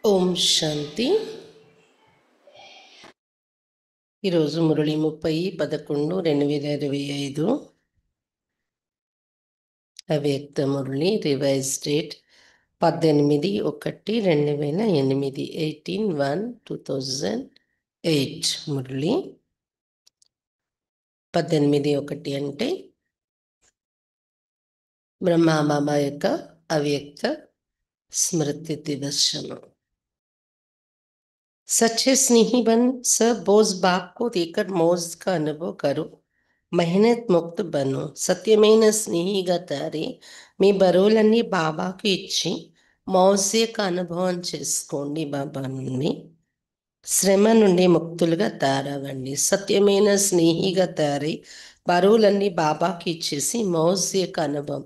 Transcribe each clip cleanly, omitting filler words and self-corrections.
ఓం శాంతి. ఈరోజు మురళి 30/11/2025 అవ్యక్త Murali revise date 18/1/2008 18/1/2008 Murali 18/1 అంటే బ్రహ్మాబాబా యొక్క అవ్యక్త స్మృతి దివసము. सच्चे स्नेही बन सब बोझ बाप को देकर मौज का अनुभव करो, मेहनत मुक्त बनो. సత్యమైన స్నేహిగా తారి మీ బరువులన్నీ బాబాకు ఇచ్చి మౌజ్ యొక్క అనుభవం చేసుకోండి. బాబా నుండి శ్రమ నుండి ముక్తులుగా తారవండి. సత్యమైన స్నేహిగా తారి బరువులన్నీ బాబాకి ఇచ్చేసి మౌజ్ యొక్క అనుభవం,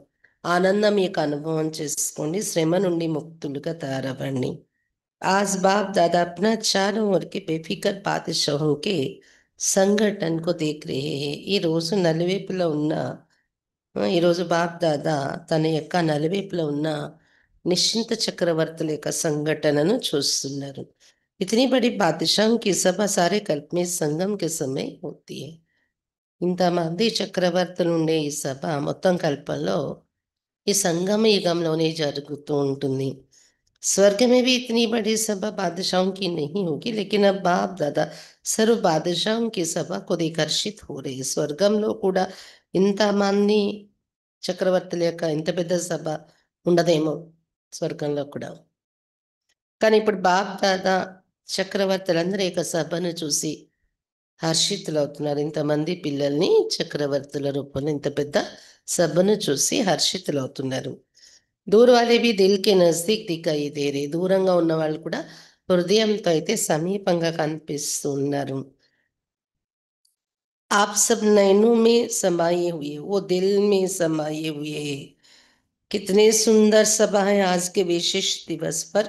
ఆనందం యొక్క అనుభవం చేసుకోండి. శ్రమ నుండి ముక్తులుగా తారవండి. आज बाप दादा अपना चारों ओर के बेफिक्र बादशाहों के సంఘటన को देख रहे हैं. ఈరోజు నలువైపులో ఉన్న ఈరోజు బాప్ దాదా తన యొక్క నలువైపులో ఉన్న నిశ్చింత చక్రవర్తుల యొక్క సంఘటనను చూస్తున్నారు. इतनी बड़ी बादशाहों की सभा सारे कल्प में संगम के समय होती है. ఇంతమంది చక్రవర్తులు ఉండే ఈ సభ మొత్తం కల్పంలో ఈ సంగమ యుగంలోనే జరుగుతూ ఉంటుంది. स्वर्ग में भी इतनी बड़ी सभा बादशाहों की नहीं होगी, लेकिन अब बाप दादा सर्व बादशाहों की सभा को आकर्षित हो रही. స్వర్గంలో కూడా ఇంతమంది చక్రవర్తుల యొక్క ఇంత పెద్ద సభ ఉండదేమో స్వర్గంలో కూడా. కానీ ఇప్పుడు బాప్ దాదా చక్రవర్తులందరూ యొక్క సభను చూసి హర్షితులు అవుతున్నారు. ఇంతమంది పిల్లల్ని చక్రవర్తుల రూపంలో ఇంత పెద్ద సభను చూసి హర్షితులు అవుతున్నారు. దూర వాలే भी दिल के नजदीक दिखाई दे रहे. దూరంగా ఉన్న వాళ్ళు కూడా హృదయంతో అయితే సమీపంగా కనిపిస్తూ ఉన్నారు. आप सब नैनों में समाये हुए, वो दिल में समाये हुए. कितने सुंदर सभा है. आज के विशेष दिवस पर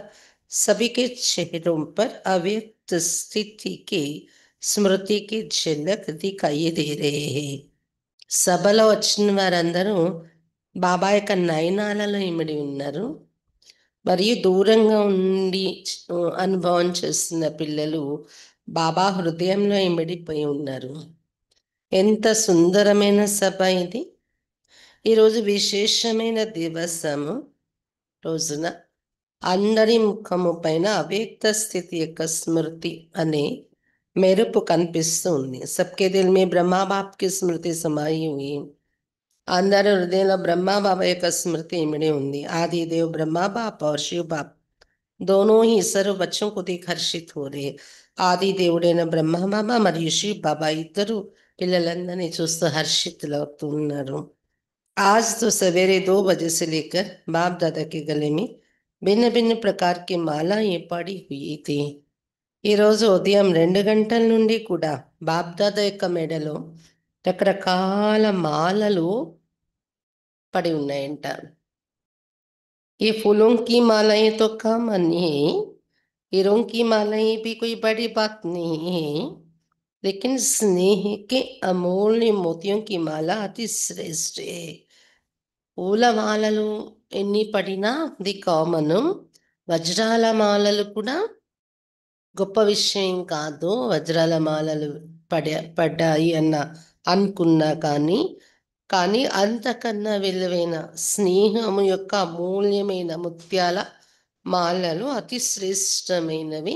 सभी के चेहरों पर अव्यक्त स्थिति के स्मृति की झलक दिखाई दे रहे हैं. సభలో వచ్చిన వారందరూ బాబా యొక్క నయనాలలో ఇమిడి ఉన్నారు. మరియు దూరంగా ఉండి అనుభవం చేస్తున్న పిల్లలు బాబా హృదయంలో ఇమిడిపోయి ఉన్నారు. ఎంత సుందరమైన సభ ఇది. ఈరోజు విశేషమైన దివసము రోజున అందరి ముఖము పైన అవ్యక్త స్థితి యొక్క స్మృతి అనే మెరుపు కనిపిస్తూ ఉంది. సబ్కే దిల్ మే బ్రహ్మా బాప్ కి స్మృతి సమాయి హుయి. అందరి హృదయంలో బ్రహ్మా బాబా యొక్క స్మృతి ఇమిడి ఉంది. ఆదిదేవ్ బ్రహ్మా బాప్ और शिव बाप दोनों ही सर्व बच्चों को देख हर्षित हो रहे. ఆది దేవుడైన బ్రహ్మ బాబా మరియు శివ్ బాబా ఇద్దరు పిల్లలందరినీ చూస్తూ హర్షితులు అవుతున్నారు. आज तो सवेरे 2 बजे से लेकर बाप दादा के गले में भिन्न भिन्न प्रकार की मालाएं पड़ी हुई थी. ఈరోజు ఉదయం 2 గంటల నుండి కూడా బాప్ దాదా యొక్క మెడలో రకరకాల మాలలు पड़ी ఉన్నాయంట. ये फूलों की मालाएं तो कम नहीं है, हीरों की मालाएं भी कोई बड़ी बात नहीं है, लेकिन स्नेह के अमूल्य मोतियों की माला अति श्रेष्ठ है. పూల మాలలు ఎన్ని పడినా అది కామను, వజ్రాల మాలలు కూడా గొప్ప విషయం కాదు. వజ్రాల మాలలు పడ్డాయి అనుకున్నా కానీ అంతకన్నా విలువైన స్నేహము యొక్క అమూల్యమైన ముత్యాల మాలలు అతి శ్రేష్టమైనవి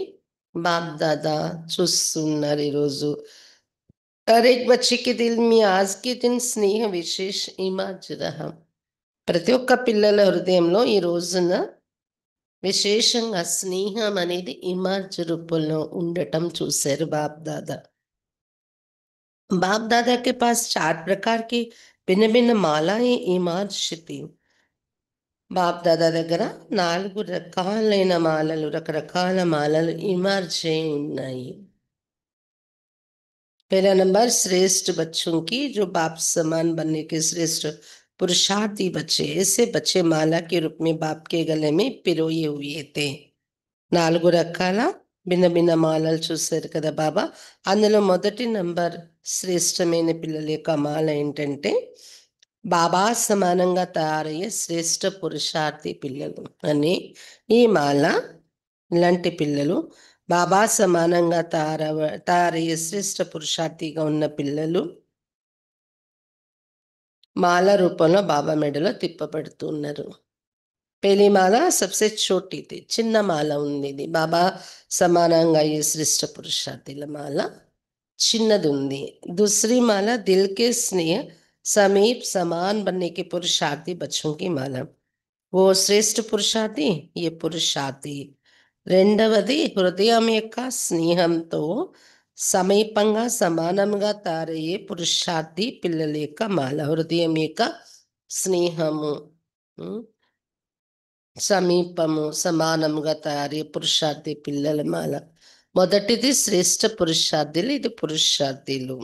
బాప్ దాదా చూస్తున్నారు ఈరోజు. हर एक बच्चे के दिल में आज के दिन स्नेह विशेष इमाज रहा. ప్రతి ఒక్క పిల్లల హృదయంలో ఈ రోజున విశేషంగా స్నేహం అనేది ఇమాజ్ రూపంలో ఉండటం చూశారు బాప్ దాదా. बाप दादा के पास 4 प्रकार की भिन्न भिन्न मालाएं इमाज थी. బాప్ దాదా దగ్గర 4 రకాలైన మాలలు, రకరకాల మాలలు ఇమాజ్ అయి ఉన్నాయి. पहला नंबर श्रेष्ठ बच्चों की, जो बाप समान बनने के श्रेष्ठ पुरुषार्थी बच्चे. ऐसे बच्चे माला के रूप में बाप के गले में पिरोए हुए थे. 4 రకాల భిన్న భిన్న మాలలు చూశారు కదా బాబా. అందులో మొదటి నంబర్ శ్రేష్టమైన పిల్లల యొక్క మాల ఏంటంటే బాబా సమానంగా తయారయ్యే శ్రేష్ఠ పురుషార్థి పిల్లలు అని. ఈ మాల ఇలాంటి పిల్లలు బాబా సమానంగా తయారయ్యే శ్రేష్ఠ పురుషార్థిగా ఉన్న పిల్లలు మాల రూపంలో బాబా మెడలో తిప్పబడుతూ ఉన్నారు. పెళ్లి మాల సబ్సే చోటీది, చిన్న మాల ఉంది. ఇది బాబా సమానంగా అయ్యే శ్రేష్ఠ పురుషార్థుల మాల చిన్నది ఉంది. दूसरी माला दिल के स्नेह समीप समान बनने के पुरुषार्थी बच्चों की माला. वो శ్రేష్ఠ పురుషార్థి, ఏ పురుషార్థి. రెండవది హృదయం యొక్క స్నేహంతో సమీపంగా సమానంగా తయారయ్యే పురుషార్థి పిల్లల యొక్క మాల. హృదయం యొక్క స్నేహము, ఉమ్, సమీపము, సమానముగా తయారయ్యే పురుషార్థి పిల్లల మాల. మొదటిది శ్రేష్ఠ పురుషార్థులు, ఇది పురుషార్థులు.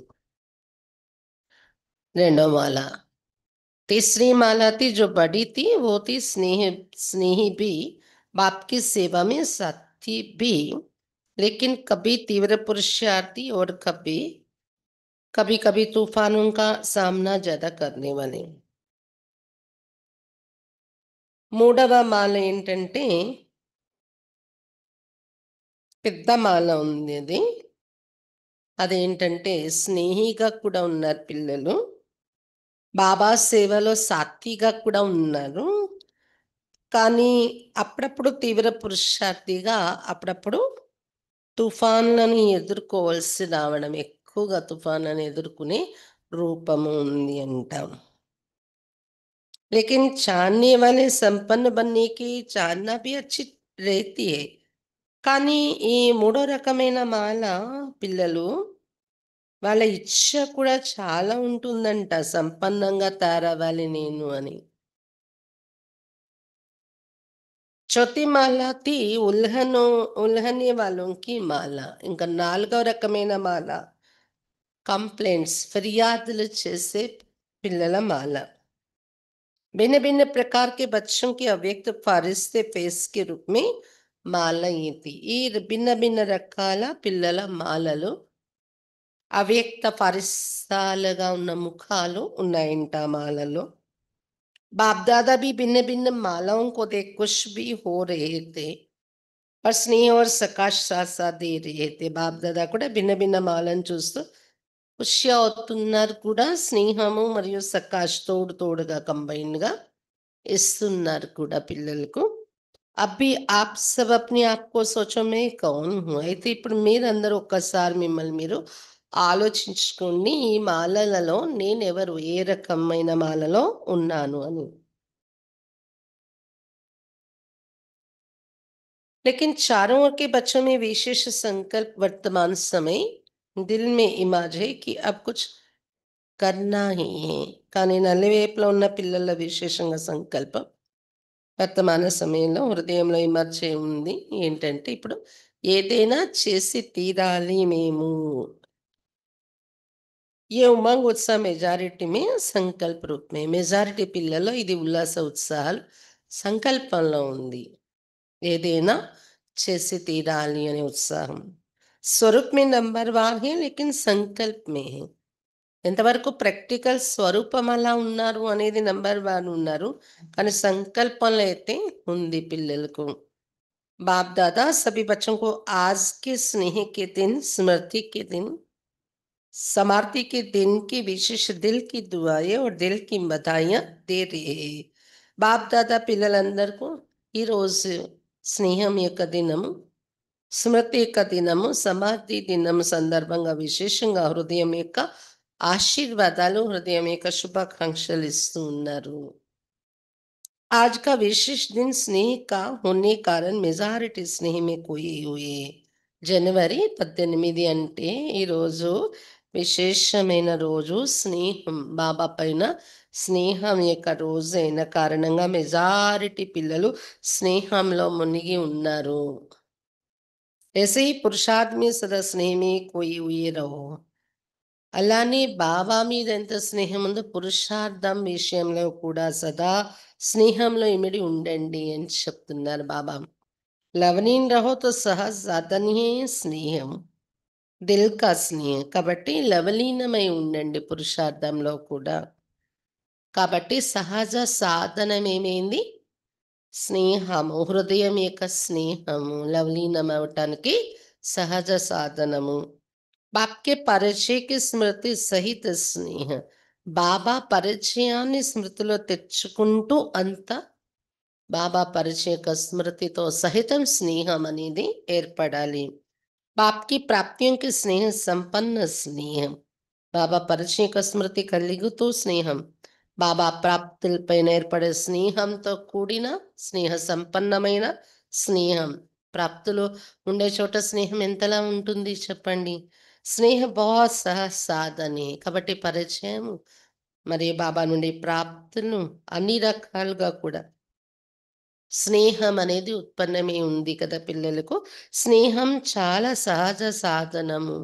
రెండో మాల तीसरी माला थी जो बड़ी थी, वो थी स्नेही भी, बाप की सेवा में साथी भी, लेकिन कभी तीव्र पुरुषार्थी और कभी कभी कभी तूफानों का सामना ज्यादा करने वाले. మూడవ మాల ఏంటంటే పెద్ద మాల ఉంది. అదేంటంటే స్నేహిగా కూడా ఉన్నారు పిల్లలు, బాబా సేవలో సాత్విగా కూడా ఉన్నారు. కానీ అప్పుడప్పుడు తీవ్ర పురుషార్థిగా, అప్పుడప్పుడు తుఫాన్లను ఎదుర్కోవాల్సి రావడం, ఎక్కువగా తుఫాన్లను ఎదుర్కొనే రూపము ఉంది అంటాం. लेकिन चाहने वाले संपन्न बनने की चाहना भी अच्छी रहती है. కానీ ఈ మూడో రకమైన మాల పిల్లలు వాళ్ళ ఇచ్చ కూడా చాలా ఉంటుందంట, సంపన్నంగా తయారవ్వాలి నేను అని. చौथी माला थी उल्हने वालों की माला. ఇంకా నాలుగో రకమైన మాల కంప్లైంట్స్, ఫిర్యాదులు చేసే పిల్లల మాల. भिन्न भिन्न प्रकार के बच्चों की अव्यक्त फारिस्ते फेस के रूप में మాల ఇది. ఈ భిన్న భిన్న రకాల పిల్లల మాలలు అవ్యక్త ఫరిస్తాలుగా ఉన్న ముఖాలు ఉన్నాయంట ఆ మాలలో. बाप दादा भी भिन्न भिन्न मालाओं को देख खुश भी हो रहे थे और स्नेह और सकाश साथ साथ दे रहे थे. బాప్ దాదా కూడా భిన్న భిన్న మాలను చూస్తూ ఖుషి అవుతున్నారు కూడా, స్నేహము మరియు సకాష్ తోడు తోడుగా కంబైన్డ్గా ఇస్తున్నారు కూడా పిల్లలకు. అబ్బి ఆప్ సబ్ అప్ని ఆప్కో సోచో మే కౌన్ హూ. అయితే ఇప్పుడు మీరందరూ ఒక్కసారి మిమ్మల్ని మీరు ఆలోచించుకోండి, ఈ మాలలలో నేనెవరు, ఏ రకమైన మాలలో ఉన్నాను అని. लेकिन चारों ओर के बच्चों में विशेष संकल्प वर्तमान समय दिल में इमाज है कि अब कुछ करना ही है. కానీ నలువైపులా ఉన్న పిల్లల విశేషంగా సంకల్పం వర్తమాన సమయంలో హృదయంలో ఇమర్చే ఉంది. ఏంటంటే ఇప్పుడు ఏదైనా చేసి తీరాలి మేము. ఏ ఉమంగ్ ఉత్సాహ మెజారిటీ మే సంకల్ప రూప్ మే. మెజారిటీ పిల్లల్లో ఇది ఉల్లాస ఉత్సాహాలు సంకల్పంలో ఉంది. ఏదైనా చేసి తీరాలి అనే ఉత్సాహం. స్వరూప్ మే నంబర్ వార్ హే లేకిన్ సంకల్ప్ మే హే. ఎంతవరకు ప్రాక్టికల్ స్వరూపం అలా ఉన్నారు అనేది నంబర్ వన్ ఉన్నారు, కానీ సంకల్పంలో అయితే ఉంది పిల్లలకు. बाप दादा सभी बच्चों को आज के स्नेह के दिन, स्मृति के दिन, समाप्ति के दिन की विशेष दिल की दुआएं और दिल की बधाइयां दे रहे हैं. బాప్ దాదా పిల్లలందరికీ ఈరోజు స్నేహం యొక్క దినము, స్మృతి యొక్క దినము, సమాధి దినము సందర్భంగా విశేషంగా హృదయం యొక్క ఆశీర్వాదాలు, హృదయం యొక్క శుభాకాంక్షలు ఇస్తూ ఉన్నారు. आज का विशेष दिन स्नेह का होने कारण మెజారిటీ స్నేహ में खोए हुए. జనవరి 18 అంటే ఈరోజు విశేషమైన రోజు, స్నేహం బాబా పైన స్నేహం యొక్క రోజు అయిన కారణంగా మెజారిటీ పిల్లలు స్నేహంలో మునిగి ఉన్నారు. ऐसे ही पुरुषार्थ में सदा स्नेह में खोए हुए रहो. అలానే బాబా మీద ఎంత స్నేహం ఉందో పురుషార్థం విషయంలో కూడా సదా స్నేహంలో ఇమిడి ఉండండి అని చెప్తున్నారు బాబా. లవనీన్ రహో తో సహజ్ సాధన్ హే స్నేహం, దిల్ కా స్నేహ. కాబట్టి లవలీనమై ఉండండి పురుషార్థంలో కూడా. కాబట్టి సహజ సాధనం ఏమైంది, స్నేహము, హృదయం యొక్క స్నేహము లవలీనమవటానికి సహజ సాధనము. బాప్‌కే పరిచయకి స్మృతి సహిత స్నేహ. బాబా పరిచయాన్ని స్మృతిలో తెచ్చుకుంటూ బాబా పరిచయక స్మృతితో సహితం స్నేహం అనేది ఏర్పడాలి. బాప్‌కి ప్రాప్తికి స్నేహ సంపన్న స్నేహం. బాబా పరిచయక స్మృతి కలుగుతూ స్నేహం. బాబా ప్రాప్తులపైన ఏర్పడే స్నేహంతో కూడిన స్నేహ సంపన్నమైన స్నేహం. ప్రాప్తులు ఉండే చోట స్నేహం ఎంతలా ఉంటుంది చెప్పండి? స్నేహ बहुत सहज సాధనే. కాబట్టి పరిచయం మరి బాబా నుండి ప్రాప్తులు అన్ని రకాలుగా కూడా స్నేహం అనేది ఉత్పన్నమై ఉంది కదా పిల్లలకు. స్నేహం చాలా సహజ సాధనము.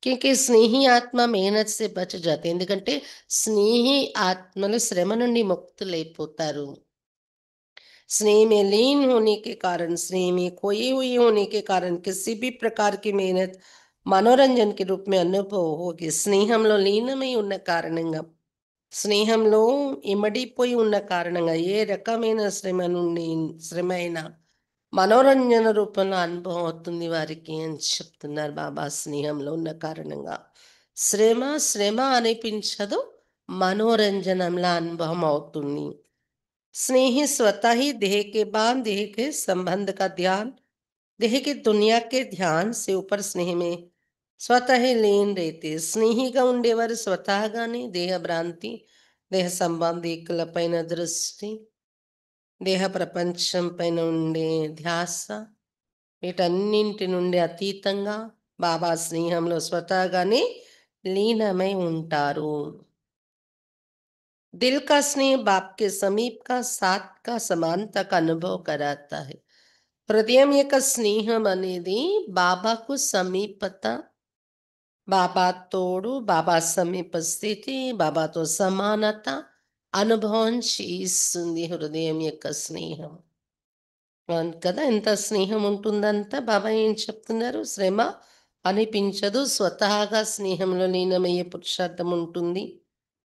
క్యూంకీ స్నేహి ఆత్మ మెహనత్ సే బచ్ జాతే. ఎందుకంటే స్నేహి ఆత్మలు శ్రమ నుండి ముక్తులైపోతారు. स्नेह में लीन होने के कारण, स्नेह में खोई हुई होने के कारण किसी भी प्रकार की मेहनत మనోరంజన్ కి రూప్ మే అనుభవ होगी. స్నేహంలో లీనమై ఉన్న కారణంగా, స్నేహంలో ఇమడిపోయి ఉన్న కారణంగా ఏ రకమైన శ్రమ అయినా మనోరంజన రూపంలో అనుభవం అవుతుంది వారికి అని చెప్తున్నారు బాబా. స్నేహంలో ఉన్న కారణంగా శ్రమ శ్రమ అనిపించదు, మనోరంజనంలా అనుభవం అవుతుంది. स्नेही स्वतः ही देह के बाद देह के संबंध का ध्यान, देह की दुनिया के ध्यान से ऊपर स्नेह में स्वतः ही लीन रहते. స్నేహిగా ఉండేవారు స్వతహాగానే దేహ భ్రాంతి, దేహ సంబంధికుల పైన దృష్టి, దేహ ప్రపంచం పైన ఉండే ధ్యాస, వీటన్నింటి నుండి అతీతంగా బాబా స్నేహంలో స్వతహాగానే లీనమై ఉంటారు. दिल का स्नेह बाप के समीप का साथ का समानता का अनुभव कराता है. హృదయం యొక్క స్నేహం అనేది బాబాకు సమీపత, బాబా తోడు, బాబా సమీప స్థితి, బాబాతో సమానత అనుభవం చేయిస్తుంది హృదయం యొక్క స్నేహం. అవును కదా! ఎంత స్నేహం ఉంటుందంట. బాబా ఏం చెప్తున్నారు? శ్రమ అనిపించదు. స్వతహాగా స్నేహంలో లీనమయ్యే పురుషార్థం ఉంటుంది.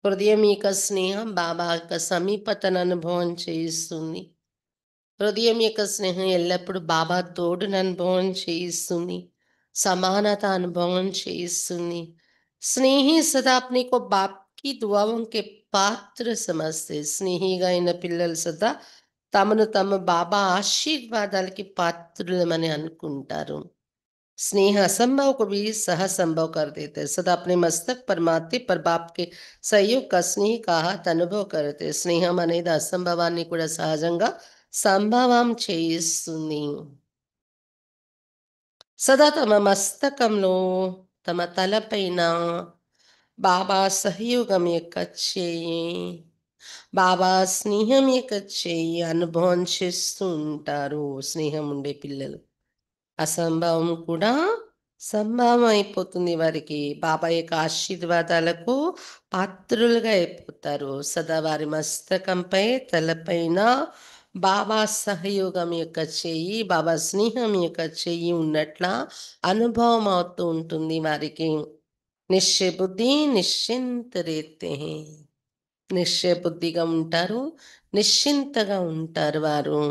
హృదయం యొక్క స్నేహం బాబా యొక్క సమీపతను అనుభవం చేయిస్తుంది. హృదయం యొక్క స్నేహం ఎల్లప్పుడూ బాబా తోడును అనుభవం చేయిస్తుంది. సమానత అనుభవం చేయిస్తుంది. స్నేహి సదా అప్నే కో బాప్ కి దుआओं के పాత్ర సమజతే. స్నేహిగా అయిన పిల్లలు సదా తమను బాబా ఆశీర్వాదాలకి పాత్రులమని అనుకుంటారు. स्नेह असंभव को भी सहसंभव कर देते हैं. सदा अपने मस्तक पर माथे पर बाप के सहयोग का स्नेह का हाथ అనుభవ करते. స్నేహం అనేది అసంభవాన్ని కూడా సహజంగా సంభవం చేయిస్తుంది. సదా తమ మస్తకంలో, తమ తలపైన బాబా సహయోగం యొక్క చేయి, బాబా స్నేహం యొక్క చేయి అనుభవం చేస్తూ ఉంటారు స్నేహం ఉండే పిల్లలు. అసంభవం కూడా సంభవం అయిపోతుంది వారికి. బాబా యొక్క ఆశీర్వాదాలకు పాత్రులుగా అయిపోతారు. సదా వారి మస్తకంపై, తలపైన బాబా సహయోగం యొక్క చెయ్యి, బాబా స్నేహం యొక్క చెయ్యి ఉన్నట్ల అనుభవం అవుతూ ఉంటుంది వారికి. నిశ్చయ బుద్ధి నిశ్చింత రేతే హై. నిశ్చయ బుద్ధిగా ఉంటారు, నిశ్చింతగా ఉంటారు వారు.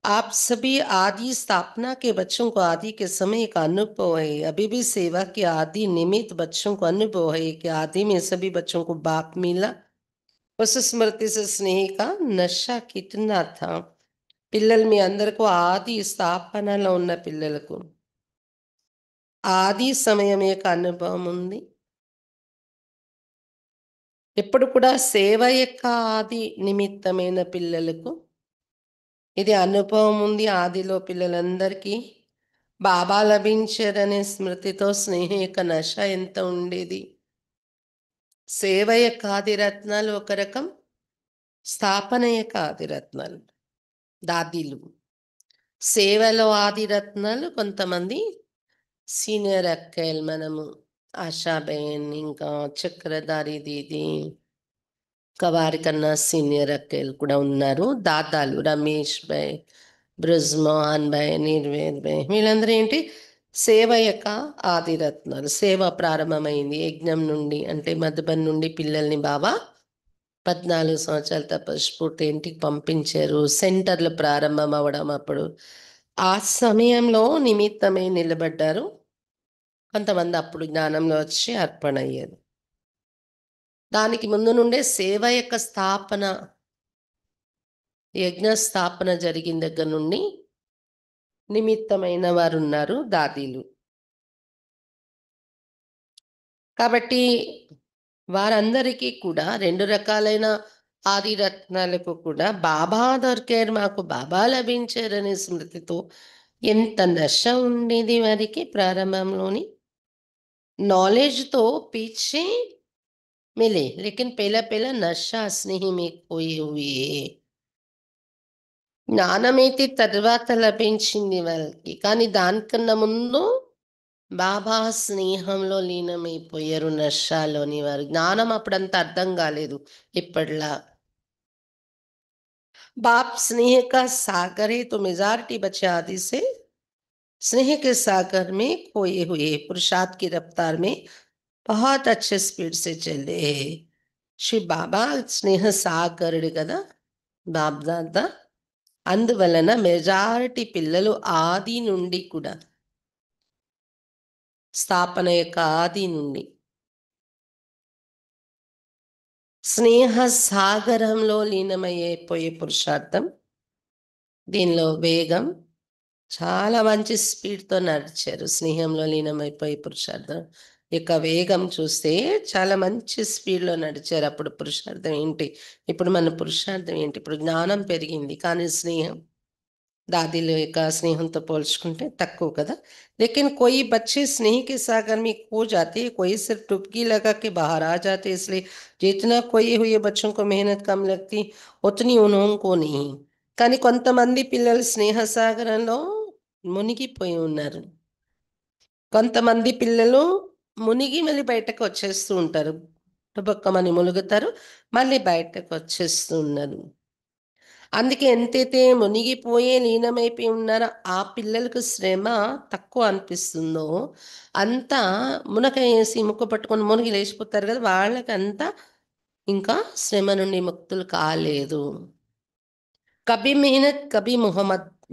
आप सभी आदि स्थापना के बच्चों को आदि के समय का अनुभव है. अभी भी सेवा के आदि निमित्त बच्चों को अनुभव है कि आदि में सभी बच्चों को बाप मिला. उस स्मृति से स्नेह का नशा कितना था. పిల్లలు మీ అందరికీ ఆది స్థాపనలో ఉన్న పిల్లలకు ఆది సమయం యొక్క అనుభవం ఉంది. ఎప్పుడు కూడా సేవ యొక్క ఆది నిమిత్తమైన పిల్లలకు ఇది అనుభవం ఉంది. ఆదిలో పిల్లలందరికీ బాబా లభించారనే స్మృతితో స్నేహం యొక్క నశ ఎంత ఉండేది. సేవ యొక్క ఆదిరత్నాలు ఒక రకం, స్థాపన యొక్క ఆదిరత్నాలు దాదీలు. సేవలో ఆదిరత్నాలు కొంతమంది సీనియర్ అక్కలు, మనము ఆశాబేన్, ఇంకా చక్రధారి దీది, ఇంకా వారికన్నా సీనియర్ అక్కలు కూడా ఉన్నారు. దాదాలు రమేష్ భాయ్, బ్రజ్మోహన్ భాయ్, నిర్వేద్ భాయ్, వీళ్ళందరూ ఏంటి సేవ యొక్క ఆదిరత్నాలు. సేవ ప్రారంభమైంది యజ్ఞం నుండి, అంటే మధుబన్ నుండి పిల్లల్ని బాబా 14 సంవత్సరాల తపస్ఫూర్తి ఇంటికి పంపించారు. సెంటర్లు ప్రారంభం అవ్వడం అప్పుడు. ఆ సమయంలో నిమిత్తమై నిలబడ్డారు. కొంతమంది అప్పుడు జ్ఞానంలో వచ్చి అర్పణ అయ్యారు. దానికి ముందు నుండే సేవ యొక్క స్థాపన, యజ్ఞ స్థాపన జరిగిన దగ్గర నుండి నిమిత్తమైన వారున్నారు దాదీలు. కాబట్టి వారందరికీ కూడా 2 రకాలైన ఆదిరత్నాలకు కూడా బాబా దొరికారు, మాకు బాబా లభించారనే స్మృతితో ఎంత నష ఉండేది వారికి ప్రారంభంలోని. नॉलेज तो पीछे मिले, लेकिन पहला पहला नशा स्नेह में खोए हुए. జ్ఞానమైతే తర్వాత లభించింది వాళ్ళకి, కానీ దానికన్నా ముందు బాబా స్నేహంలో లీనమైపోయారు, నషాలోని వారు. జ్ఞానం అప్పుడంత అర్థం కాలేదు ఇప్పట్లా. बाप स्नेह का सागर है, तो मेजॉरिटी बच्चे आदि से स्नेह के सागर में खोए हुए, पुरुषार्थ की रफ्तार में बहुत अच्छे स्पीड से चले. శ్రీ బాబా స్నేహ సాగరుడు కదా బాబ్దాద. అందువలన మెజారిటీ పిల్లలు ఆది నుండి కూడా, స్థాపన యొక్క ఆది నుండి స్నేహ సాగరంలో లీనమైపోయే పురుషార్థం. దీనిలో వేగం, చాలా మంచి స్పీడ్తో నడిచారు. స్నేహంలో లీనమైపోయే పురుషార్థం యొక్క వేగం చూస్తే చాలా మంచి స్పీడ్లో నడిచారు. అప్పుడు పురుషార్థం ఏంటి, ఇప్పుడు మన పురుషార్థం ఏంటి? ఇప్పుడు జ్ఞానం పెరిగింది, కానీ స్నేహం दादीलों का स्नेह तो पोल्చుకుంటే తక్కువ కదా. लेकिन कोई बच्चे स्नेह के सागर में खो जाते हैं, कोई सिर्फ डुबकी लगा के बाहर आ जाते. इसलिए जितना खोए हुए बच्चों को मेहनत कम लगती, उतनी उन्होंको नहीं. కానీ కొంతమంది పిల్లలు స్నేహ సాగరంలో మునిగిపోయి ఉన్నారు. కొంతమంది పిల్లలు మునిగి మళ్ళీ బయటకు వచ్చేస్తూ ఉంటారు. టపక్కమని ములుగుతారు, మళ్ళీ బయటకు వచ్చేస్తూ ఉన్నారు. అందుకే ఎంతైతే మునిగిపోయే లీనమైపోయి ఉన్నారో ఆ పిల్లలకు శ్రమ తక్కువ అనిపిస్తుందో, అంతా మునకేసి ముక్క పట్టుకొని మునిగి లేచిపోతారు కదా, వాళ్ళకంతా ఇంకా శ్రమ నుండి ముక్తులు కాలేదు. కభీ మెహనత్ కభీ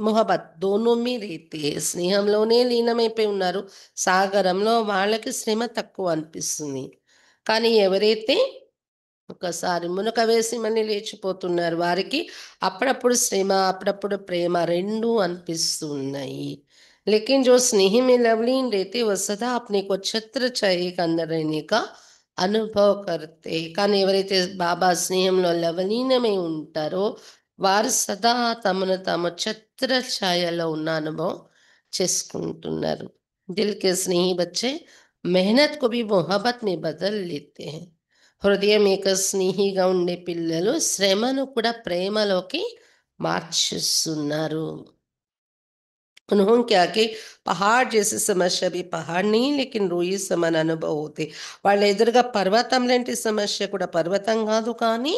మొహబత్ దోనో మీ రీతే, స్నేహంలోనే లీనమైపోయి ఉన్నారు, సాగరంలో వాళ్ళకి శ్రమ తక్కువ అనిపిస్తుంది. కానీ ఎవరైతే ఒకసారి మునక వేసి మళ్ళీ లేచిపోతున్నారు, వారికి అప్పుడప్పుడు శ్రమ, అప్పుడప్పుడు ప్రేమ రెండూ అనిపిస్తూ ఉన్నాయి. लेकिन जो स्नेह में लवलीन रहते वह सदा अपने को छत्र छाया के अंदर रहने का అనుభవ కర్తే. కానీ ఎవరైతే బాబా స్నేహంలో లవలీనమై ఉంటారో వారు సదా తమను తాము ఛత్ర ఛాయలో ఉన్న అనుభవం చేసుకుంటున్నారు. దిల్ కే స్నేహి బచ్చే మెహనత్ को भी मोहब्बत में बदल लेते हैं. హృదయం యొక్క స్నేహిగా ఉండే పిల్లలు శ్రమను కూడా ప్రేమలోకి మార్చేస్తున్నారు. उन्होंने क्या कि పహాడ్ జैसे సమస్య भी పహాడ్ नहीं, लेकिन रोई समान అనుభవ होते. వాళ్ళ ఎదురుగా పర్వతం లాంటి సమస్య కూడా పర్వతం కాదు, కానీ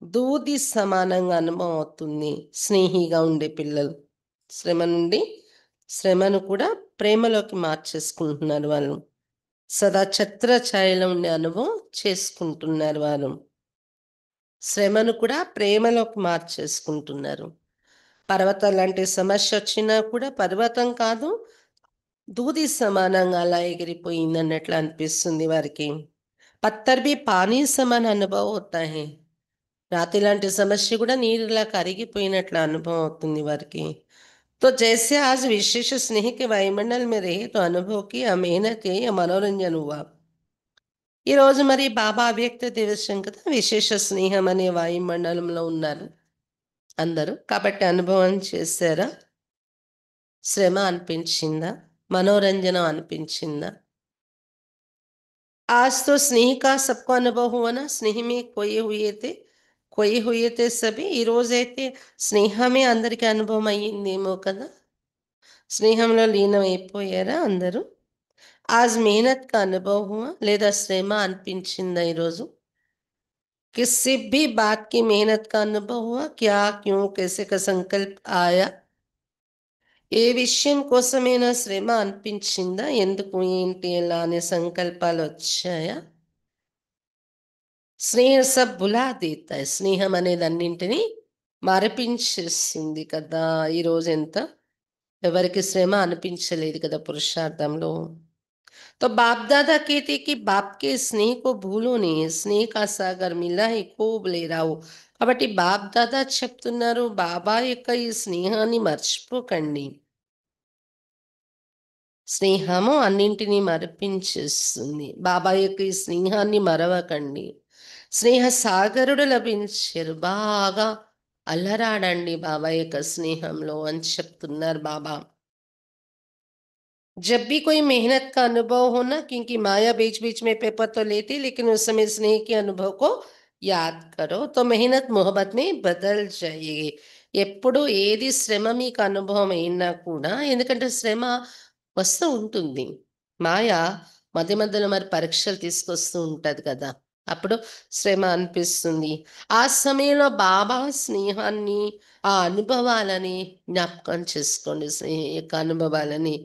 దూది సమానంగా అనుభవం అవుతుంది. స్నేహిగా ఉండే పిల్లలు శ్రమ నుండి, శ్రమను కూడా ప్రేమలోకి మార్చేసుకుంటున్నారు వాళ్ళు. సదా ఛత్ర ఛాయలో ఉండే అనుభవం చేసుకుంటున్నారు వారు. శ్రమను కూడా ప్రేమలోకి మార్చేసుకుంటున్నారు. పర్వతం లాంటి సమస్య వచ్చినా కూడా పర్వతం కాదు, దూది సమానంగా అలా ఎగిరిపోయిందన్నట్లు అనిపిస్తుంది వారికి. పత్తర్ బి పానీ సమాన అనుభవం అవుతాయి. రాతి లాంటి సమస్య కూడా నీరులా కరిగిపోయినట్లు అనుభవం అవుతుంది వారికి. तो जैसे आज विशेष स्नेह के वायुमंडल में रहे तो अनुभव की या मेहनत या मनोरंजन हुआ. ఈరోజు మరి బాబా అవ్యక్త దివసం కదా, విశేష స్నేహం అనే వాయుమండలంలో ఉన్నారు అందరూ. కాబట్టి అనుభవం చేశారా? శ్రమ అనిపించిందా? మనోరంజనం అనిపించిందా? आज तो स्नेह का सबको अनुभव हुआ ना. स्नेह में खोए हुए थे సభి. ఈరోజైతే స్నేహమే అందరికీ అనుభవం అయ్యిందేమో కదా. స్నేహంలో లీనం అయిపోయారా అందరూ? आज मेहनत का अनुभव हुआ లేదా శ్రమ అనిపించిందా ఈరోజు? किसी भी बात की मेहनत का अनुभव हुआ? क्या, क्यों, कैसे का संकल्प आया? ఏ విషయం కోసమైనా శ్రమ అనిపించిందా? ఎందుకు, ఏంటి, ఎలా అనే సంకల్పాలు వచ్చాయా? స్నేహ సబ్ బులా దేతా హై. స్నేహం అనేది అన్నింటినీ మరపించేస్తుంది కదా! ఈరోజు ఎంత ఎవరికి శ్రమ అనిపించలేదు కదా పురుషార్థంలో. तो बाप दादा कहते कि बाप के स्नेह को भूलो नहीं, స్నేహ का సాగర్ మిలా హై खूब ले రావు. కాబట్టి బాప్ దాదా చెప్తున్నారు, బాబా యొక్క ఈ స్నేహాన్ని మర్చిపోకండి. స్నేహము అన్నింటినీ మరపించేస్తుంది. బాబా యొక్క ఈ స్నేహాన్ని మరవకండి. స్నేహ సాగరుడు లభించారు. బాగా అల్లరాడండి బాబా యొక్క స్నేహంలో అని చెప్తున్నారు బాబా. जब भी कोई मेहनत का अनुभव हो ना, क्योंकि माया बीच-बीच में पेपर तो लेती, लेकिन उस समय स्नेह के अनुभव को యాద్ కరో తో మెహనత్ మొహబత్ మే బదల్ జాయేగి. ఎప్పుడు ఏది శ్రమ మీకు అనుభవం అయినా కూడా, ఎందుకంటే శ్రమ వస్తూ ఉంటుంది. మాయ మధ్య మధ్యలో మరి పరీక్షలు తీసుకొస్తూ ఉంటది కదా! అప్పుడు శ్రమ అనిపిస్తుంది. ఆ సమయంలో బాబా స్నేహాన్ని, ఆ అనుభవాలని జ్ఞాపకం చేసుకోండి. స్నేహ యొక్క అనుభవాలని.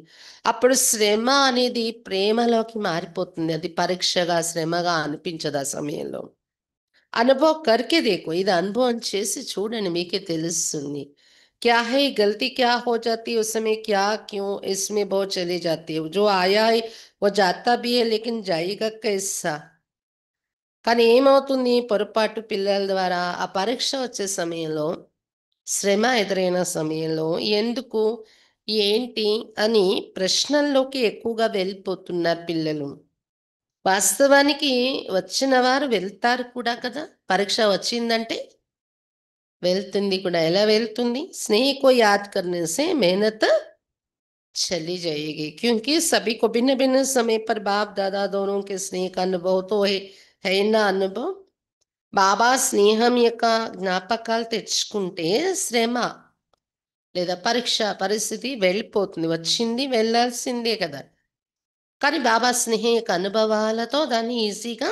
అప్పుడు శ్రమ అనేది ప్రేమలోకి మారిపోతుంది. అది పరీక్షగా, శ్రమగా అనిపించదు ఆ సమయంలో. अनुभव करके देखो, ఇది అనుభవం చేసి చూడండి మీకే తెలుస్తుంది. क्या है गलती क्या हो जाती है उस समय, क्या क्यों इसमें बहुत चली जाती है. जो आया है वो जाता भी है, लेकिन जाएगा कैसा. కానీ ఏమవుతుంది పొరపాటు పిల్లల ద్వారా ఆ పరీక్ష వచ్చే సమయంలో, శ్రమ ఎదురైన సమయంలో ఎందుకు, ఏంటి అని ప్రశ్నల్లోకి ఎక్కువగా వెళ్ళిపోతున్నారు పిల్లలు. వాస్తవానికి వచ్చిన వారు వెళ్తారు కూడా కదా! పరీక్ష వచ్చిందంటే వెళ్తుంది కూడా. ఎలా వెళ్తుంది? स्नेह को याद करने से मेहनत चली जाएगी. क्योंकि सभी को भिन्न-भिन्न समय पर बाप-दादा दोनों के स्नेह का अनुभव तो है ना అనుభవం. బాబా స్నేహం యొక్క జ్ఞాపకాలు తెచ్చుకుంటే శ్రమ లేదా పరీక్ష పరిస్థితి వెళ్ళిపోతుంది. వచ్చింది వెళ్ళాల్సిందే కదా! కానీ బాబా స్నేహం యొక్క అనుభవాలతో దాన్ని ఈజీగా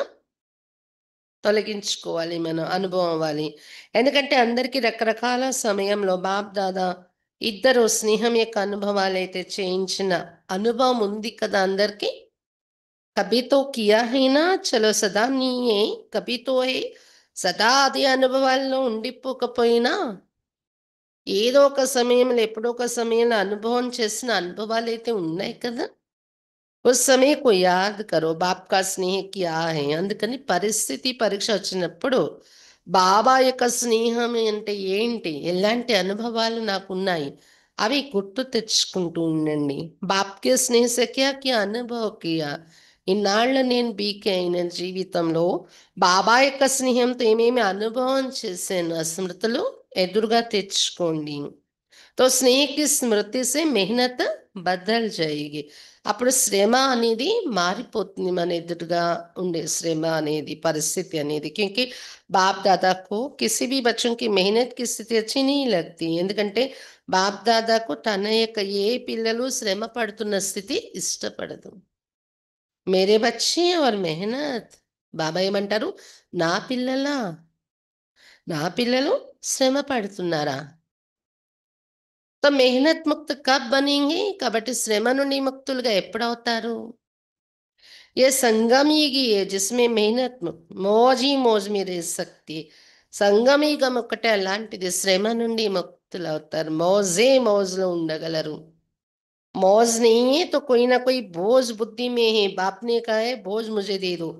తొలగించుకోవాలి మనం. అనుభవం అవ్వాలి. ఎందుకంటే అందరికీ రకరకాల సమయంలో బాప్ దాదా ఇద్దరు స్నేహం యొక్క అనుభవాలైతే చేయించిన అనుభవం ఉంది కదా అందరికి. కభీ తో కియా హై నా చలో సదా నీయే, కభీ తో హై సదా అదే అనుభవాల్లో ఉండిపోకపోయినా ఏదో ఒక సమయంలో ఎప్పుడో ఒక సమయంలో అనుభవం చేసిన అనుభవాలైతే ఉన్నాయి కదా! ఉస్ సమయ కో యాద్ కరో బాప్ కా స్నేహ క్యా హై. అందుకని పరిస్థితి పరీక్ష వచ్చినప్పుడు బాబా యొక్క స్నేహం అంటే ఏంటి? ఎలాంటి అనుభవాలు నాకున్నాయి? అవి గుర్తు తెచ్చుకుంటూ ఉండండి. బాప్ కే స్నేహ సే క్యా క్యా అనుభవ్ కియా. ఇన్నాళ్ళు నేను బీకే అయిన జీవితంలో బాబా యొక్క స్నేహంతో ఏమేమి అనుభవం చేశాను ఆ స్మృతులు ఎదురుగా తెచ్చుకోండి. तो स्नेह की स्मृति से मेहनत బదల్ జాయేగి. అప్పుడు శ్రమ అనేది మారిపోతుంది. మన ఎదురుగా ఉండే శ్రమ అనేది, పరిస్థితి అనేది. क्योंकि बाप दादा को किसी भी बच्चों की मेहनत की स्थिति अच्छी नहीं लगती. ఎందుకంటే బాప్ దాదాకు తన యొక్క ఏ పిల్లలు శ్రమ పడుతున్న స్థితి ఇష్టపడదు. మేరే బచ్చే ఔర్ మెహనత్. బాబా ఏమంటారు? నా పిల్లలా? నా పిల్లలు శ్రమ పడుతున్నారా? तो मेहनत मुक्त कब बनेंगे? కాబట్టి శ్రమ నుండి ముక్తులుగా ఎప్పుడవుతారు? ये संगम युगी है जिसमें मेहनत मौज ही मौज में रह सकती है. సంగమయుగం ఒక్కటే అలాంటిది. శ్రమ నుండి ముక్తులవుతారు. మౌజే మౌజ్‌లో ఉండగలరు. मौज नहीं है तो कोई ना कोई बोझ बुद्धि में है. बाप ने कहा है बोझ मुझे दे दो.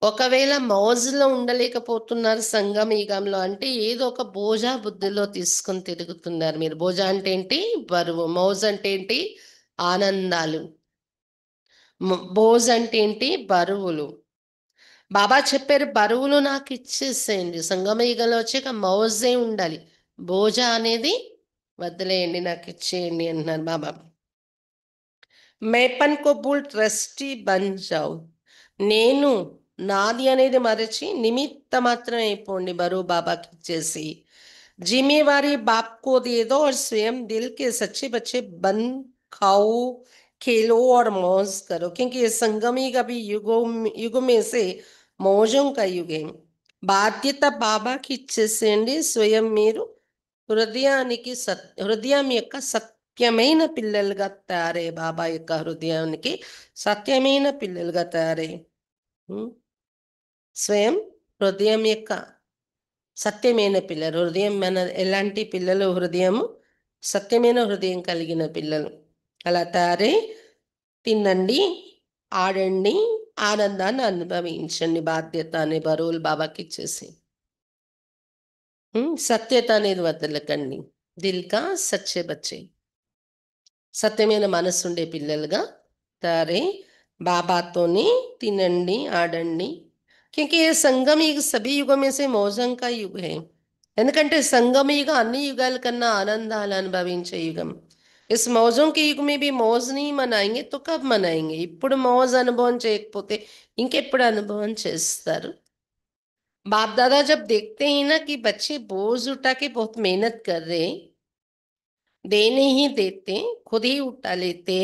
ఒకవేళ మౌజ్‌లో ఉండలేకపోతున్నారు సంగమయుగంలో అంటే ఏదో ఒక బోజా బుద్ధిలో తీసుకొని తిరుగుతున్నారు మీరు. బోజా అంటే ఏంటి? బరువు. మౌజ్ అంటే ఏంటి? ఆనందాలు. బోజ్ అంటే ఏంటి? బరువులు. బాబా చెప్పారు బరువులు నాకిచ్చేసేయండి. సంగమయుగంలో వచ్చాక మౌజే ఉండాలి. బోజా అనేది వదిలేయండి నాకిచ్చేయండి అంటున్నారు బాబా. మేపన్ को भूल ट्रस्टी बन जाओ. నేను నాది అనేది మరచి నిమిత్త మాత్రం అయిపోండి బరువు బాబాకి ఇచ్చేసి. जिम्मेवारी बाप को दे दो और स्वयं दिल के सच्चे बच्चे बन खाओ, खेलो और मौज करो. क्योंकि ये संगमी का भी युग में से मौजों का युग है. బాధ్యత బాబాకి ఇచ్చేసేయండి. స్వయం మీరు హృదయానికి హృదయం యొక్క సత్యమైన పిల్లలుగా తయారయ్యే బాబా యొక్క హృదయానికి సత్యమైన పిల్లలుగా తయారై స్వయం హృదయం యొక్క సత్యమైన పిల్లలు. హృదయం మన ఎలాంటి పిల్లలు? హృదయము సత్యమైన హృదయం కలిగిన పిల్లలు. అలా తయారై తినండి, ఆడండి, ఆనందాన్ని అనుభవించండి. బాధ్యత అనే బరువులు బాబాకి ఇచ్చేసి సత్యత అనేది వదలకండి. దిల్కా సచ్చే బచ్చే, సత్యమైన మనసు ఉండే పిల్లలుగా తయారై బాబాతోనే తినండి, ఆడండి. क्योंकि ये संगम युग सभी युगों में से మోజం का युग है. ఎందుకంటే సంగమ యుగం అన్ని యుగాల కన్నా ఆనందాలు అనుభవించే యుగం. ఇస్ మौजों के युग में भी मौज नहीं मनाएंगे तो कब मनाएंगे? ఇప్పుడు మौज అనుభవం చేయకపోతే ఇంకెప్పుడు అనుభవం చేస్తారు? बाप दादा जब देखते हैं ना कि बच्चे बोझ उठा के बहुत मेहनत कर रहे हैं, दे नहीं देते, खुद ही उठा लेते,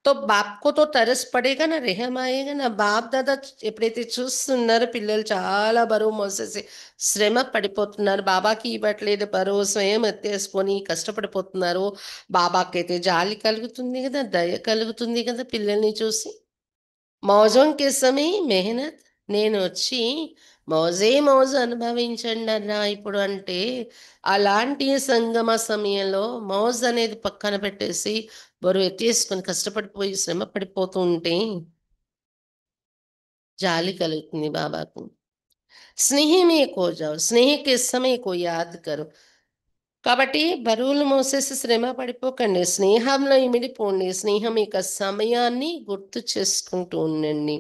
तो బాప్ को तो तरस पड़ेगा ना, రెహం ఆయేగా నా. బాప్ దాదా ఎప్పుడైతే చూస్తున్నారో పిల్లలు చాలా బరువు మోసేసి శ్రమ పడిపోతున్నారు, బాబాకి ఇవ్వట్లేదు బరువు, స్వయం ఎత్తేసుకొని కష్టపడిపోతున్నారు, బాబాకైతే జాలి కలుగుతుంది కదా, దయ కలుగుతుంది కదా పిల్లల్ని చూసి. మौजों के समय मेहनत, నేను వచ్చి మౌజే మౌజు అనుభవించండి అన్నా ఇప్పుడు అంటే, అలాంటి సంగమ సమయంలో మౌజ్ అనేది పక్కన పెట్టేసి బరువు ఎత్తేసుకొని కష్టపడిపోయి శ్రమ పడిపోతూ ఉంటే జాలి కలుగుతుంది బాబాకు. స్నేహ మే ఖో జాओ, స్నేహ కే సమయ కో యాద్ కరో. కాబట్టి బరువులు మోసేసి శ్రమ పడిపోకండి, స్నేహంలో ఇమిడిపోండి, స్నేహం యొక్క సమయాన్ని గుర్తు చేసుకుంటూ ఉండండి.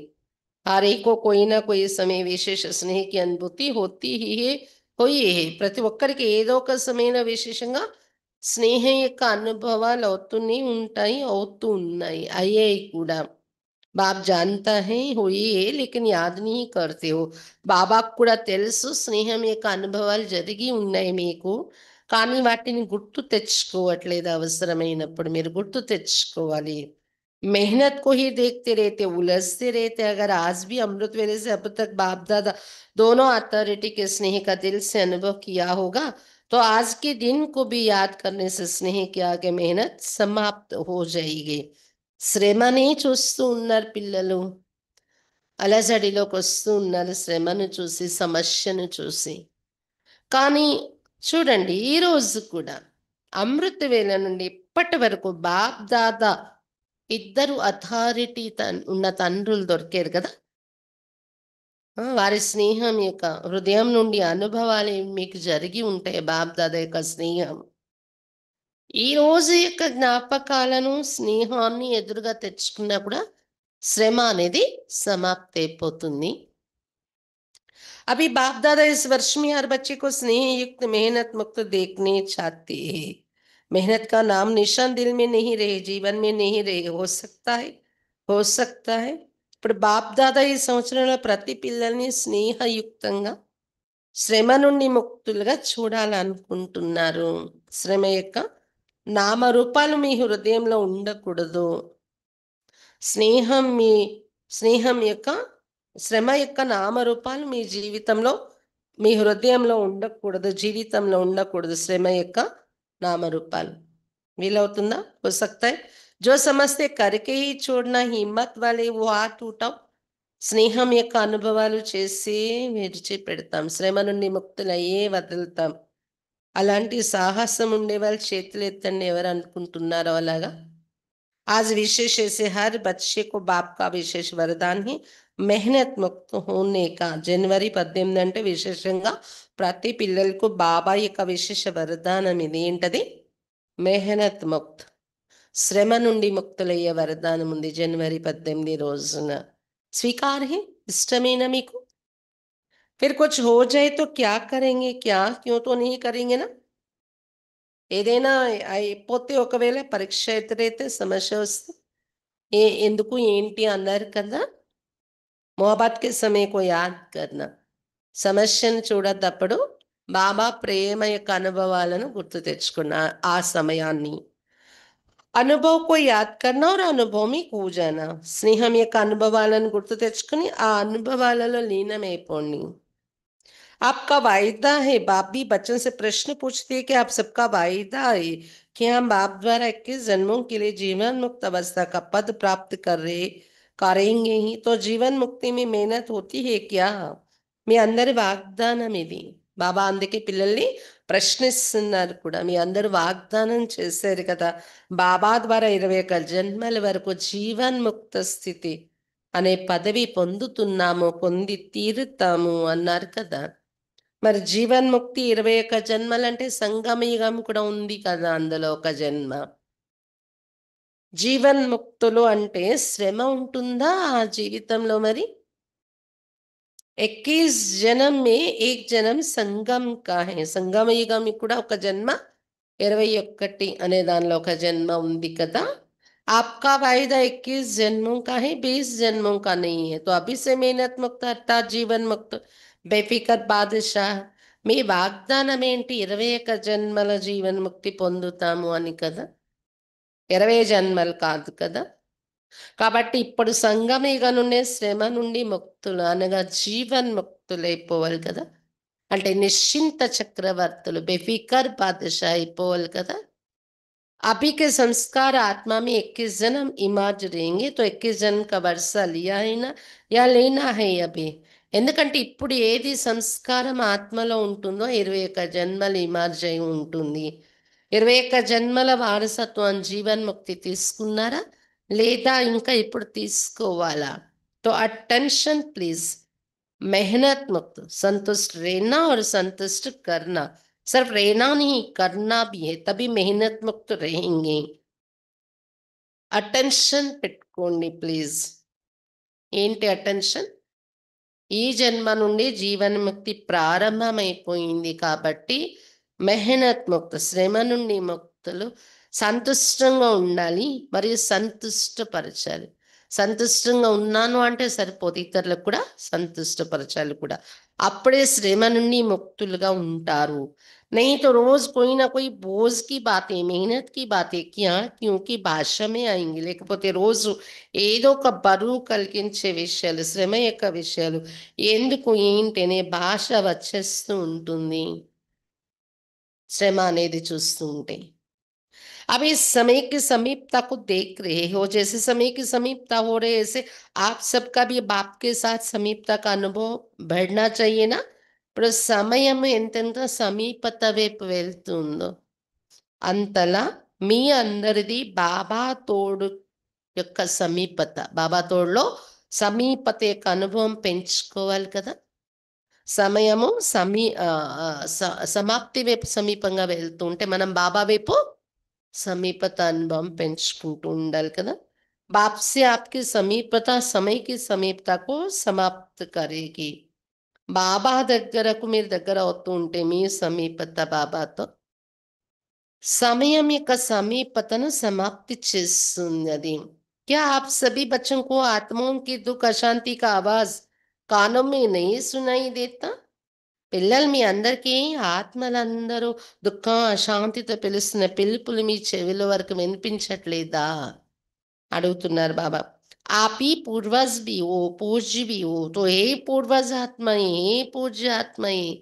हर एक को कोई ना कोई समय विशेष स्नेह की अनुभूति होती ही है, होई है. ప్రతి ఒక్కరికి ఏదో ఒక సమయంలో విశేషంగా స్నేహం యొక్క అనుభవాలు అవుతూనే ఉంటాయి, అవుతూ ఉన్నాయి, అయ్యాయి కూడా. బాప్ జాన్తా హై హుయి హై లేకిన్ యాద్ नहीं करते हो. బాబాకు కూడా తెలుసు స్నేహం యొక్క అనుభవాలు జరిగి ఉన్నాయి మీకు, కానీ వాటిని గుర్తు తెచ్చుకోవట్లేదు. అవసరమైనప్పుడు మీరు గుర్తు తెచ్చుకోవాలి. मेहनत को ही देखते रहते, उलझते रहते. अगर आज भी अमृत वेले से अब तक बाप दादा दोनों अथॉरिटी के स्नेह का दिल से अनुभव किया होगा, तो आज के दिन को भी याद करने से स्नेह की आगे मेहनत समाप्त हो जाएगी. శ్రమని చూస్తూ ఉన్నారు పిల్లలు, అలజడిలోకి వస్తూ ఉన్నారు శ్రమను చూసి, సమస్యను చూసి. కానీ చూడండి, ఈరోజు కూడా అమృత వేళ నుండి ఇప్పటి వరకు బాప్ దాదా ఇద్దరు అథారిటీ ఉన్న తండ్రులు దొరికారు కదా. వారి స్నేహం యొక్క హృదయం నుండి అనుభవాలు మీకు జరిగి ఉంటాయి. బాప్ దాదా యొక్క స్నేహం ఈ రోజు యొక్క జ్ఞాపకాలను, స్నేహాన్ని ఎదురుగా తెచ్చుకున్నా కూడా శ్రమ అనేది సమాప్తి అయిపోతుంది. अभी बाप दादा इस वर्ष में हर बच्चे को स्नेह युक्त मेहनत मुक्त देखने चाहते हैं. मेहनत का नाम निशान दिल में नहीं रहे, जीवन में नहीं रहे. हो सकता है, हो सकता है. ఇప్పుడు బాప్ దాదా ఈ సంవత్సరంలో ప్రతి పిల్లల్ని స్నేహయుక్తంగా శ్రమ నుండి ముక్తులుగా చూడాలనుకుంటున్నారు. శ్రమ యొక్క నామరూపాలు మీ హృదయంలో ఉండకూడదు. స్నేహం మీ స్నేహం యొక్క శ్రమ యొక్క నామరూపాలు మీ జీవితంలో, మీ హృదయంలో ఉండకూడదు, జీవితంలో ఉండకూడదు. శ్రమ యొక్క నామరూపాలు వీలవుతుందా? हो सकता है. जो समझते करके ही छोड़ना हिम्मत वाले वो हाथ उठाओ. స్నేహం యొక్క అనుభవాలు చేసి విడిచిపెడతాం, శ్రమ నుండి ముక్తులయ్యే వదులుతాం. అలాంటి సాహసం ఉండే వాళ్ళు చేతులు ఎత్తండి, ఎవరు అనుకుంటున్నారో అలాగా. आज विशेष ऐसे हर बच्चे को बाप का विशेष वरदान है मेहनत मुक्त होने का. जनवरी 18 అంటే విశేషంగా ప్రతి పిల్లలకు బాబా యొక్క విశేష వరదానం ఇది. ఏంటది? మెహనత్ ముక్త్, శ్రమ నుండి ముక్తులయ్యే వరదానం ఉంది జనవరి 18 రోజున. स्वीकार है? इष्टमेना మీకు? फिर कुछ हो जाए तो क्या करेंगे? क्या क्यों तो नहीं करेंगे ना. ఏదైనా అయిపోతే, ఒకవేళ పరీక్ష ఎదురైతే, సమస్య వస్తే ఎందుకు ఏంటి అన్నారు కదా. మొహబత్ కే సమయ కో యాద్ కర్నా, సమస్యను చూడద్దప్పుడు బాబా ప్రేమ యొక్క అనుభవాలను గుర్తు తెచ్చుకున్న ఆ సమయాన్ని. అనుభవ్ కో యాద్ కర్నా और అనుభవ్ में खो जाना. స్నేహం యొక్క అనుభవాలను గుర్తు తెచ్చుకుని ఆ అనుభవాలలో లీనమైపోండి. आपका वायदा है. बाप भी बच्चों से प्रश्न पूछते हैं कि आप सबका वायदा है कि हम बाप द्वारा 21 जन्मों के लिए जीवन मुक्त अवस्था का पद प्राप्त कर रहे, करेंगे ही तो जीवन मुक्ति में मेहनत होती है क्या మీ అందరి వాగ్దానం ఇది బాబా అందుకే పిల్లల్ని ప్రశ్నిస్తున్నారు కూడా మీ అందరూ వాగ్దానం చేశారు కదా బాబా ద్వారా 21 జన్మల వరకు జీవన్ముక్త స్థితి అనే పదవి పొందుతున్నాము పొంది తీరుతాము అన్నారు కదా మరి జీవన్ముక్తి 21 జన్మలంటే సంగమయుగం కూడా ఉంది కదా అందులో ఒక జన్మ జీవన్ముక్తులు అంటే శ్రమ ఉంటుందా ఆ జీవితంలో మరి 21 जन्म में एक जन्म సంగం కా హై సంగమ యుగం కూడా ఒక జన్మ 21 అనే దానిలో ఒక జన్మ ఉంది కదా आपका वायदा 21 जन्मों का है 20 जन्मों का नहीं है तो अभी से मेहनत मुक्त अर्थात जीवन मुक्त బేఫికర్ బాదుషా మీ వాగ్దానం ఏంటి 21 జన్మల జీవన్ముక్తి పొందుతాము అని కదా 20 జన్మలు కాదు కదా కాబట్టి ఇప్పుడు సంగమేగా నుండే శ్రమ నుండి ముక్తులు అనగా జీవన్ముక్తులైపోవాలి కదా అంటే నిశ్చింత చక్రవర్తులు బెఫికర్ బాదషా అయిపోవాలి కదా अभी के संस्कार आत्मा में 21 जन्म इमर्ज रहेंगे तो 21 जन्म का वर्षा लिया है ना या लेना है अभी ఎందుకంటే ఇప్పుడు ఏది సంస్కారం ఆత్మలో ఉంటుందో 21 జన్మలు ఇమర్జ్ అయి ఉంటుంది 21 జన్మల వారసత్వం జీవన్ముక్తి తీసుకున్నారా లేదా ఇంకా ఇప్పుడు తీసుకోవాలా तो अटेंशन प्लीज मेहनत मुक्त संतुष्ट रहना और संतुष्ट करना सिर्फ रहना नहीं करना भी है तभी मेहनत मुक्त रहेंगे अटेंशन పెట్టుకోండి ప్లీజ్ ఏంటి అటెన్షన్ ఈ జన్మ నుండి జీవన్ముక్తి ప్రారంభమైపోయింది కాబట్టి మెహనత్ ముక్త శ్రమ నుండి ముక్తులు సంతుష్టంగా ఉండాలి మరియు సంతుష్టపరచాలి సంతుష్టంగా ఉన్నాను అంటే సరిపోదు ఇతరులకు కూడా సంతుష్టపరచాలి కూడా అప్పుడే శ్రమ నుండి ముక్తులుగా ఉంటారు नहीं तो रोज कोई ना कोई बोझ की बातें मेहनत की बातें क्या क्योंकि भाषा में आएंगे లేకపోతే రోజు ఏదో ఒక బరువు కలిగించే విషయాలు శ్రమ యొక్క విషయాలు ఎందుకు ఏంటి అనే భాష వచ్చేస్తూ ఉంటుంది శ్రమ అనేది చూస్తూ ఉంటే अब इस समय की समीपता को देख रहे हो जैसे समय की समीपता हो रहे ऐसे आप सबका भी बाप के साथ समीपता का अनुभव बढ़ना चाहिए ना ఇప్పుడు సమయం ఎంతెంత సమీపత వైపు వెళ్తుందో అంతలా మీ అందరిది బాబా తోడు యొక్క సమీపత బాబా తోడులో సమీపత యొక్క అనుభవం పెంచుకోవాలి కదా సమయము సమాప్తి వైపు సమీపంగా వెళ్తూ ఉంటే మనం బాబా వైపు समीपता अनुभव పెంచుకుంటూ ఉండాలి కదా बाप से आपकी समीपता समय की समीपता को समाप्त करेगी బాబా దగ్గరకు మీరు దగ్గర అవుతూ ఉంటే మీ సమీపత బాబాతో సమయం యొక్క సమీపతను సమాప్తి చేస్తుంది అది क्या आप सभी बच्चों को आत्माओं की दुख अशांति का आवाज कानों में नहीं सुनाई देता పిల్లలు మీ అందరికీ ఆత్మలందరూ దుఃఖం అశాంతితో పిలుస్తున్న పిలుపులు మీ చెవిలో వరకు వినిపించట్లేదా అడుగుతున్నారు బాబా आप ही पूर्वज भी हो पूज्य भी हो तो हे पूर्वज आत्माएं हे पूज्य आत्माएं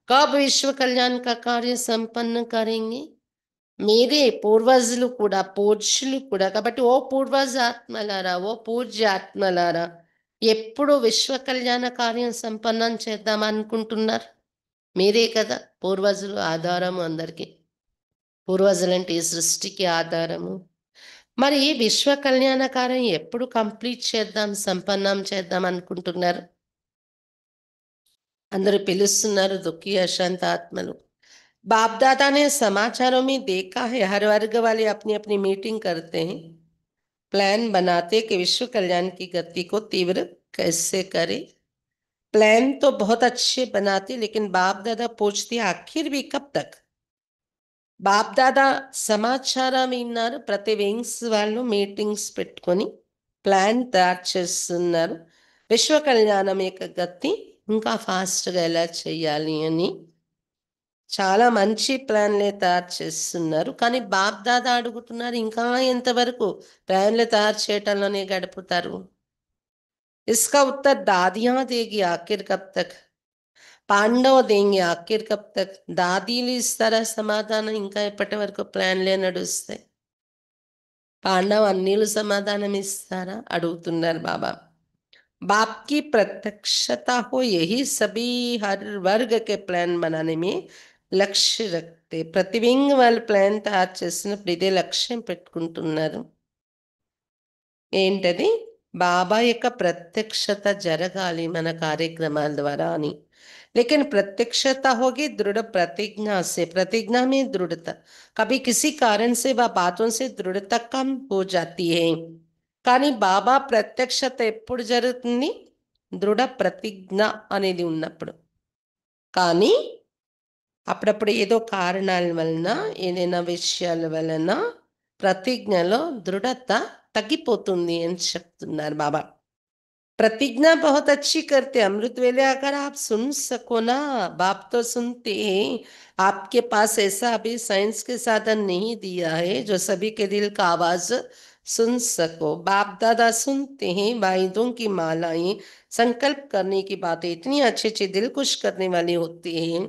कब विश्व कल्याण का कार्य संपन्न करेंगे మీరే పూర్వజులు కూడా పూజ్యులు కూడా కాబట్టి ఓ పూర్వజ ఆత్మలారా ఓ పూజ్య ఆత్మలారా ఎప్పుడు విశ్వ కళ్యాణ కార్యం సంపన్నం చేద్దాం అనుకుంటున్నారు మీరే కదా పూర్వజులు ఆధారము అందరికీ పూర్వజులంటే ఈ సృష్టికి ఆధారము మరి విశ్వ కళ్యాణ కార్యం ఎప్పుడు కంప్లీట్ చేద్దాం సంపన్నం చేద్దాం అనుకుంటున్నారు అందరూ పిలుస్తున్నారు దుఃఖి అశాంత ఆత్మలు बाप दादा ने समाचारों में देखा है हर वर्ग वाले अपनी अपनी मीटिंग करते हैं प्लान बनाते कि विश्व कल्याण की गति को तीव्र कैसे करें प्लान तो बहुत अच्छे बनाते लेकिन बाप दादा पूछते आखिर भी कब तक బాప్ దాదా సమాచారం విన్నారు ప్రతి వింగ్స్ వాళ్ళు మీటింగ్స్ పెట్టుకొని ప్లాన్ తయారు చేస్తున్నారు విశ్వ కళ్యాణం యొక్క గతి ఇంకా ఫాస్ట్గా ఎలా చేయాలి అని చాలా మంచి ప్లాన్లే తయారు చేస్తున్నారు కానీ బాప్ దాదా అడుగుతున్నారు ఇంకా ఎంతవరకు ప్లాన్లు తయారు చేయటంలోనే గడుపుతారు इसका उत्तर दादियां देगी आखिर कब तक पांडव देंगे आखिर कब तक दादीలు ఇస్తారా సమాధానం ఇంకా ఎప్పటి వరకు ప్లాన్లే నడుస్తాయి పాండవ అన్నిలు సమాధానం ఇస్తారా అడుగుతున్నారు బాబా. बाप की प्रत्यक्षता हो यही सभी हर वर्ग के ప్లాన్ बनाने में లక్ష్య రక్తే. ప్రతి వింగ్ వాళ్ళు ప్లాన్ తయారు చేసినప్పుడు ఇదే లక్ష్యం పెట్టుకుంటున్నారు. ఏంటది? బాబా యొక్క ప్రత్యక్షత జరగాలి మన కార్యక్రమాల ద్వారా అని. लेकिन प्रत्यक्षता होगी दृढ़ प्रतिज्ञा से. प्रतिज्ञा में दृढ़ता. कभी किसी कारण से वह बातों से दृढ़ता कम हो जाती है. కానీ బాబా ప్రత్యక్షత ఎప్పుడు జరుగుతుంది? దృఢ ప్రతిజ్ఞ అనేది ఉన్నప్పుడు. కానీ అప్పుడప్పుడు ఏదో కారణాల వలన, ఏదైనా విషయాల వలన ప్రతిజ్ఞలో దృఢత తగ్గిపోతుంది అని చెప్తున్నారు బాబా. प्रतिज्ञा बहुत अच्छी करते अमृत वेले अगर आप सुन सको ना, बाप तो सुनते हैं. आपके पास ऐसा अभी साइंस के साधन नहीं दिया है जो सभी के दिल का आवाज सुन सको. बाप दादा सुनते हैं वायदों की मालाएं, संकल्प करने की बातें इतनी अच्छी अच्छी दिल खुश करने वाली होती हैं.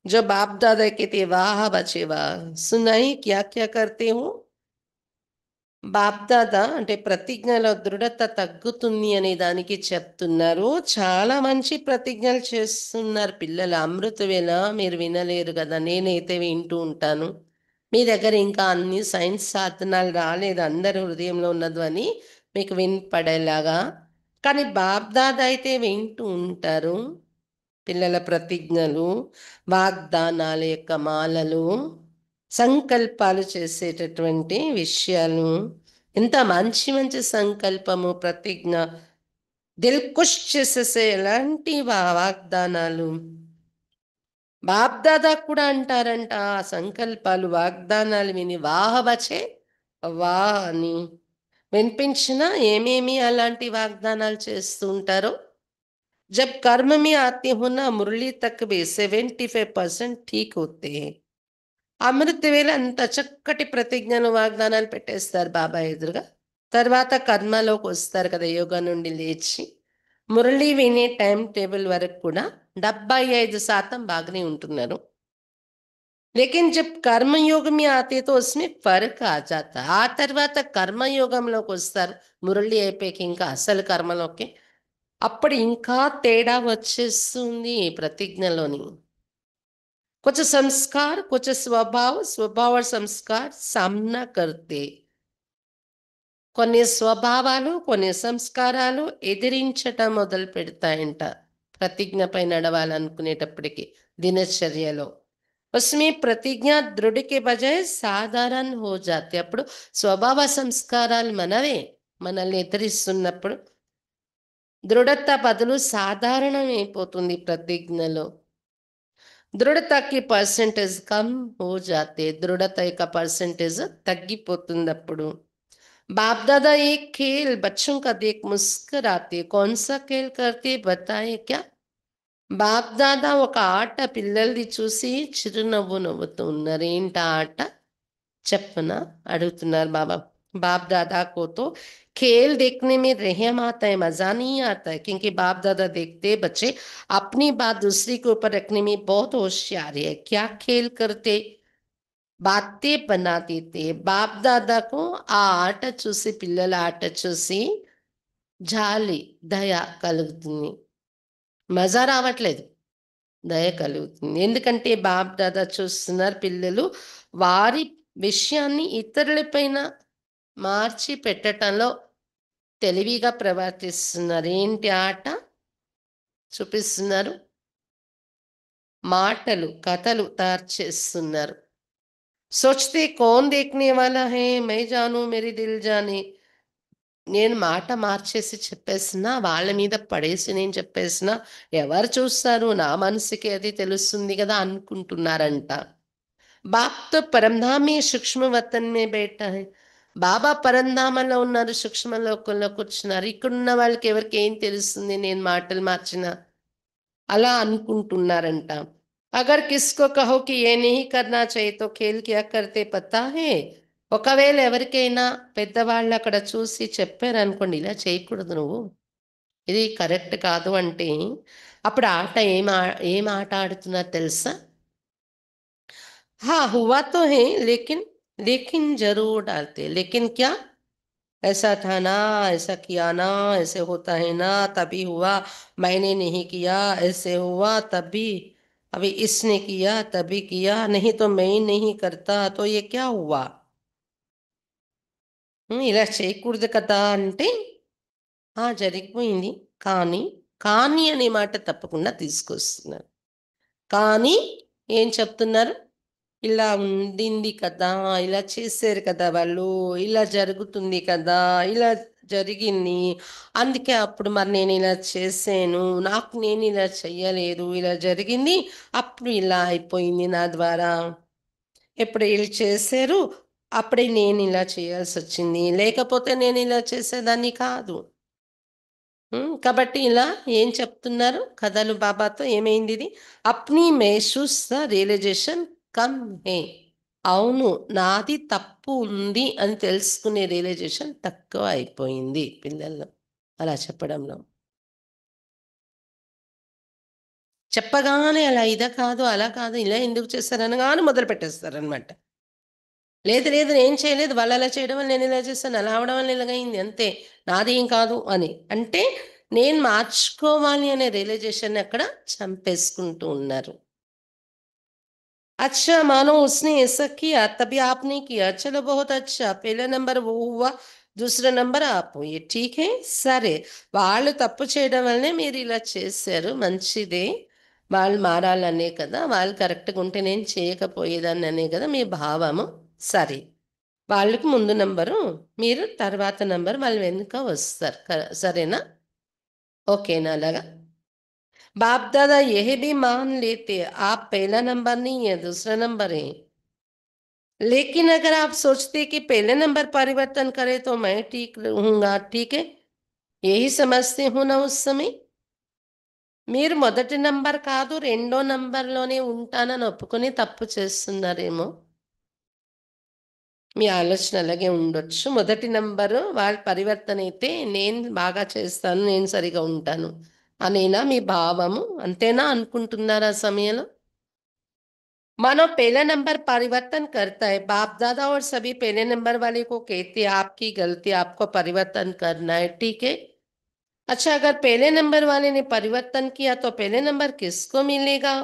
जो बाप दादा कहते वाह बचे वाह, सुनाई क्या क्या करते हो. బాప్దాదా అంటే ప్రతిజ్ఞలో దృఢత తగ్గుతుంది అనే దానికి చెప్తున్నారు. చాలా మంచి ప్రతిజ్ఞలు చేస్తున్నారు పిల్లలు. అమృత వేళ మీరు వినలేరు కదా, నేనైతే వింటూ ఉంటాను. మీ దగ్గర ఇంకా అన్ని సైన్స్ సాధనాలు రాలేదు అందరి హృదయంలో ఉన్నది అని మీకు వినపడేలాగా. కానీ బాప్దాదా అయితే వింటూ ఉంటారు. పిల్లల ప్రతిజ్ఞలు, వాగ్దానాల యొక్క మాలలు, సంకల్పాలు చేసేటటువంటి విషయాలు, ఎంత మంచి మంచి సంకల్పము, ప్రతిజ్ఞ, దిల్ ఖుష్ చేసేసే ఎలాంటి వాగ్దానాలు. బాప్దాదా కూడా అంటారంట ఆ సంకల్పాలు వాగ్దానాలు విని వాహ బచే వా అని వినిపించిన ఏమేమి అలాంటి వాగ్దానాలు చేస్తూ ఉంటారో. जब कर्म में आते हो ना मुरली तक भी 75% ठीक होते हैं. అమృత వేళ అంత చక్కటి ప్రతిజ్ఞలు వాగ్దానాలు పెట్టేస్తారు బాబా ఎదురుగా. తర్వాత కర్మలోకి వస్తారు కదా యోగా నుండి లేచి. మురళి వినే టైం టేబుల్ వరకు కూడా 75% బాగానే ఉంటున్నారు. लेकिन जब कर्मयोग में आते तो उसमें फर्क आ जाता. ఆ తర్వాత కర్మయోగంలోకి వస్తారు. మురళి అయిపోయాక ఇంకా అసలు కర్మలోకి. అప్పుడు ఇంకా తేడా వచ్చేస్తుంది ప్రతిజ్ఞలోని. कुछ संस्कार कुछ स्वभाव स्वभाव और संस्कार सामना करते. కొన్ని స్వభావాలు కొన్ని సంస్కారాలు ఎదిరించటం మొదలు పెడతాయంట ప్రతిజ్ఞపై నడవాలనుకునేటప్పటికి దినచర్యలో. उसमें प्रतिज्ञा दृढ़ के बजाय సాధారణ हो जाते. అప్పుడు స్వభావ సంస్కారాలు మనవే మనల్ని ఎదిరిస్తున్నప్పుడు దృఢత బదులు సాధారణమైపోతుంది ప్రతిజ్ఞలో. దృఢత की परसेंटेज कम हो जाते. దృఢత యొక్క పర్సెంటేజ్ తగ్గిపోతున్నప్పుడు. बाप दादा एक खेल बच्चों का देख मुस्कुराते. कौन सा खेल करते बताए क्या. బాప్ దాదా ఒక ఆట పిల్లల్ని చూసి చిరునవ్వు నవ్వుతూ ఉన్నారు. ఏంటి ఆట చెప్పనా అడుగుతున్నారు బాబా. बाप दादा को तो खेल देखने में रहम आता है, मजा नहीं आता है. क्योंकि बाप दादा देखते बच्चे अपनी बात दूसरी के ऊपर रखने में बहुत होशियार है. क्या खेल करते బాతే బనా దేతే. బాప్ దాదాకు ఆ ఆట చూసి పిల్లల ఆట చూసి జాలి దయ కలుగుతుంది. మజా రావట్లేదు, దయ కలుగుతుంది. ఎందుకంటే బాప్ దాదా చూస్తున్నారు పిల్లలు వారి విషయాన్ని ఇతరులపైన మార్చి పెట్టటంలో తెలివిగా ప్రవర్తిస్తున్నారు. ఏంటి ఆట చూపిస్తున్నారు, మాటలు కథలు తయారు చేస్తున్నారు. सोचते कौन देखने वाला है मैं जानू मेरी दिल जाने. నేను మాట మార్చేసి చెప్పేసినా, వాళ్ళ మీద పడేసి నేను చెప్పేసినా ఎవరు చూస్తారు, నా మనసుకి అది తెలుస్తుంది కదా అనుకుంటున్నారంట. బాప్తో పరంధామే సూక్ష్మ వతన్ మే బేటా హై. బాబా పరంధామంలో ఉన్నారు, సూక్ష్మ లోకంలో కూర్చున్నారు. ఇక్కడున్న వాళ్ళకి ఎవరికి ఏం తెలుస్తుంది నేను మాటలు మార్చినా అలా అనుకుంటున్నారంట. అగర్ కిస్కో కహో కి ఏ నహీ కర్నా చాహియే తో ఖేల్ క్యా కర్తే పతా హై. ఒకవేళ ఎవరికైనా పెద్దవాళ్ళు అక్కడ చూసి చెప్పారనుకోండి ఇలా చేయకూడదు నువ్వు, ఇది కరెక్ట్ కాదు అంటే అప్పుడు ఆట ఏం ఆట ఆడుతున్నారు తెలుసా. హా హువా తో హై లేకిన్ लेकिन ज़रूर डालते। लेकिन क्या? ऐसा था ना, ऐसा किया ना, ऐसे होता है ना, तभी हुआ, मैंने नहीं किया, ऐसे हुआ तभी, अभी इसने किया तभी किया, नहीं तो मैं नहीं करता तो ये क्या हुआ? ఇలా చేయకూడదు కదా అంటే, ఆ! జరిగిపోయింది. కానీ, కానీ అనే మాట తప్పకుండా తీసుకొస్తున్నారు. కానీ ఏం చెప్తున్నారు? ఇలా ఉండింది కదా! ఇలా చేశారు కదా వాళ్ళు, ఇలా జరుగుతుంది కదా! ఇలా జరిగింది. అందుకే అప్పుడు మరి నేనిలా చేశాను. నాకు నేనిలా చెయ్యలేదు. ఇలా జరిగింది. అప్పుడు ఇలా అయిపోయింది నా ద్వారా. ఇప్పుడు ఈళ్ళు చేశారు. అప్పుడే నేనిలా చేయాల్సొచ్చింది. లేకపోతే నేనిలా చేసేదాన్ని కాదు. కాబట్టి ఇలా ఏం చెప్తున్నారు కథలు బాబాతో ఏమైందిది? అప్నీ మెహసూస్ ద రియలైజేషన్ కమ్ హే. అవును. నాది తప్పు ఉంది అని తెలుసుకునే రియలైజేషన్ తక్కువ అయిపోయింది పిల్లల్లో. అలా చెప్పడంలో. చెప్పగానే అలా ఇదా కాదు, అలా కాదు, ఇలా ఎందుకు చేశారు అనగానే మొదలుపెట్టేస్తారనమాట. లేదు లేదు నేను చేయలేదు. వాళ్ళలా చేయడం వల్ల నేనిలా చేశాను. అలా అవ్వడం వల్ల ఇలాగయింది అంతే. నాదేం కాదు అని. అంటే నేను మార్చుకోవాలి అనే రియలైజేషన్‌ని అక్కడ చంపేసుకుంటూ ఉన్నారు. अच्छा मानो उसने ऐसा किया तभी आपने किया चलो बहुत अच्छा पहला నంబర్ वो हुआ दूसरा నంబర్ आप हुए ठीक है సరే వాళ్ళు తప్పు చేయడం వల్లనే మీరు ఇలా చేశారు మంచిదే వాళ్ళు మారాలనే కదా వాళ్ళు కరెక్ట్‌గా ఉంటే నేను చేయకపోయేదాన్ననే కదా మీ భావము సరే వాళ్ళకి ముందు నంబరు మీరు తర్వాత నంబర్ వాళ్ళ వెనుక వస్తారు సరేనా ఓకేనా అలాగా बाप दादा यह भी मान लेते आप पहला नंबर नहीं है दूसरा नंबर है लेकिन अगर आप सोचते कि पहले नंबर परिवर्तन करें तो मैं ठीक रहूँगा, ठीक है? यही समझते हो ना उस समय? మీరు మొదటి నంబర్ కాదు, రెండో నంబర్‌లోనే ఉంటానని ఒప్పుకొని తప్పు చేస్తున్నారేమో! మీ ఆలోచన అలాగే ఉండొచ్చు. మొదటి నంబరు వాళ్ళ పరివర్తనైతే నేను బాగా చేస్తాను, నేను సరిగా ఉంటాను అనేనా మీ భావము? అంతేనా అనుకుంటున్నారా ఆ సమయంలో? मानो पहला नंबर परिवर्तन करता है बाप दादा और सभी पहले नंबर वाले को कहते हैं आपकी गलती आपको परिवर्तन करना है ठीक है अच्छा अगर पहले नंबर वाले ने परिवर्तन किया तो पहले नंबर किसको मिलेगा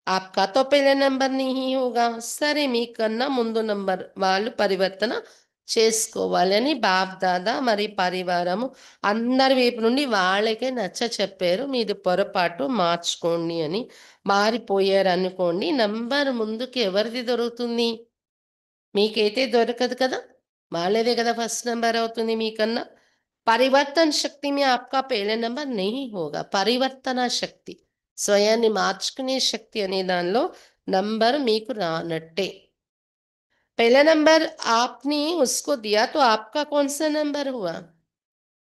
आपका तो पहले నంబర్ नहीं होगा సరే మీకన్నా ముందు నంబర్ వాళ్ళు పరివర్తన చేసుకోవాలని బాప్ దాదా మరి పరివారము అందరి వైపు నుండి వాళ్ళకే నచ్చ చెప్పారు మీది పొరపాటు మార్చుకోండి అని మారిపోయారనుకోండి నంబర్ ముందుకి ఎవరిది దొరుకుతుంది మీకైతే దొరకదు కదా వాళ్ళదే కదా ఫస్ట్ నంబర్ అవుతుంది మీకన్నా परिवर्तन शक्ति में आपका पहले नंबर नहीं होगा పరివర్తన శక్తి స్వయాన్ని మార్చుకునే శక్తి అనే దానిలో నంబర్ మీకు రానట్టే पहला नंबर आपने उसको दिया तो आपका कौन सा नंबर हुआ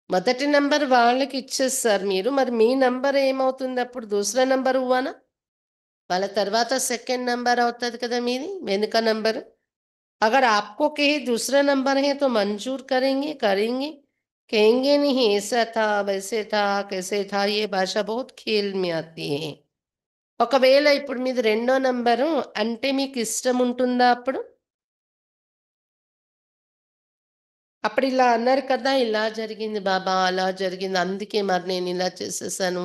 మొదటి నంబర్ వాళ్ళకి ఇచ్చేస్తారు మీరు మరి మీ నంబర్ ఏమవుతుంది అప్పుడు దూసరా నంబర్ హువానా వాళ్ళ తర్వాత సెకండ్ నంబర్ అవుతుంది కదా మీది వెనుక నంబర్ अगर आपको कहे दूसरा नंबर है तो मंजूर करेंगे करेंगे कहेंगे नहीं ऐसा था वैसे था कैसे था ये భాష बहुत खेल में आती है ఒకవేళ ఇప్పుడు మీది రెండో నంబరు అంటే మీకు ఇష్టం ఉంటుందా అప్పుడు అప్పుడు ఇలా అన్నారు కదా ఇలా జరిగింది బాబా అలా జరిగింది అందుకే మరి నేను ఇలా చేసేసాను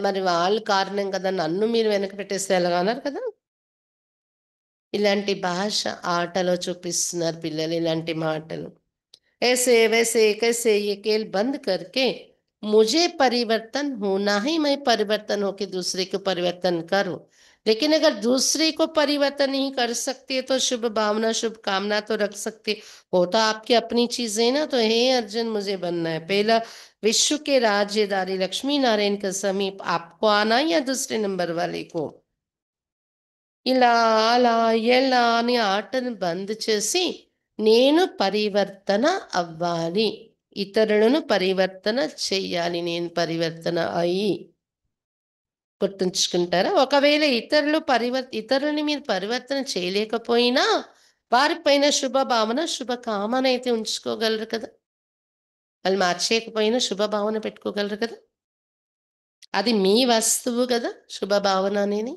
మరి వాళ్ళు కారణం కదా నన్ను మీరు వెనక పెట్టేస్తే ఎలాగా అన్నారు కదా ఇలాంటి భాష ఆటలో చూపిస్తున్నారు పిల్లలు ఇలాంటి మాటలు ऐसे वैसे कैसे ये खेल बंद करके मुझे परिवर्तन होना ही मैं परिवर्तन होके दूसरे को परिवर्तन करूं लेकिन अगर दूसरे को परिवर्तन नहीं कर सकते तो शुभ भावना शुभ कामना तो रख सकते वो तो आपकी अपनी चीज है ना तो हे अर्जुन मुझे बनना है पहला विश्व के राज्यदारी लक्ष्मी नारायण के समीप आपको आना या दूसरे नंबर वाले को ఇలా అలా ఎలా అని ఆటను బంద్ చేసి నేను పరివర్తన అవ్వాలి ఇతరులను పరివర్తన చెయ్యాలి నేను పరివర్తన అయ్యి గుర్తుంచుకుంటారా ఒకవేళ ఇతరులని మీరు పరివర్తన చేయలేకపోయినా వారిపైన శుభ భావన శుభ కామన అయితే ఉంచుకోగలరు కదా వాళ్ళు మార్చేయకపోయినా శుభ భావన పెట్టుకోగలరు కదా అది మీ వస్తువు కదా శుభ భావన అనేది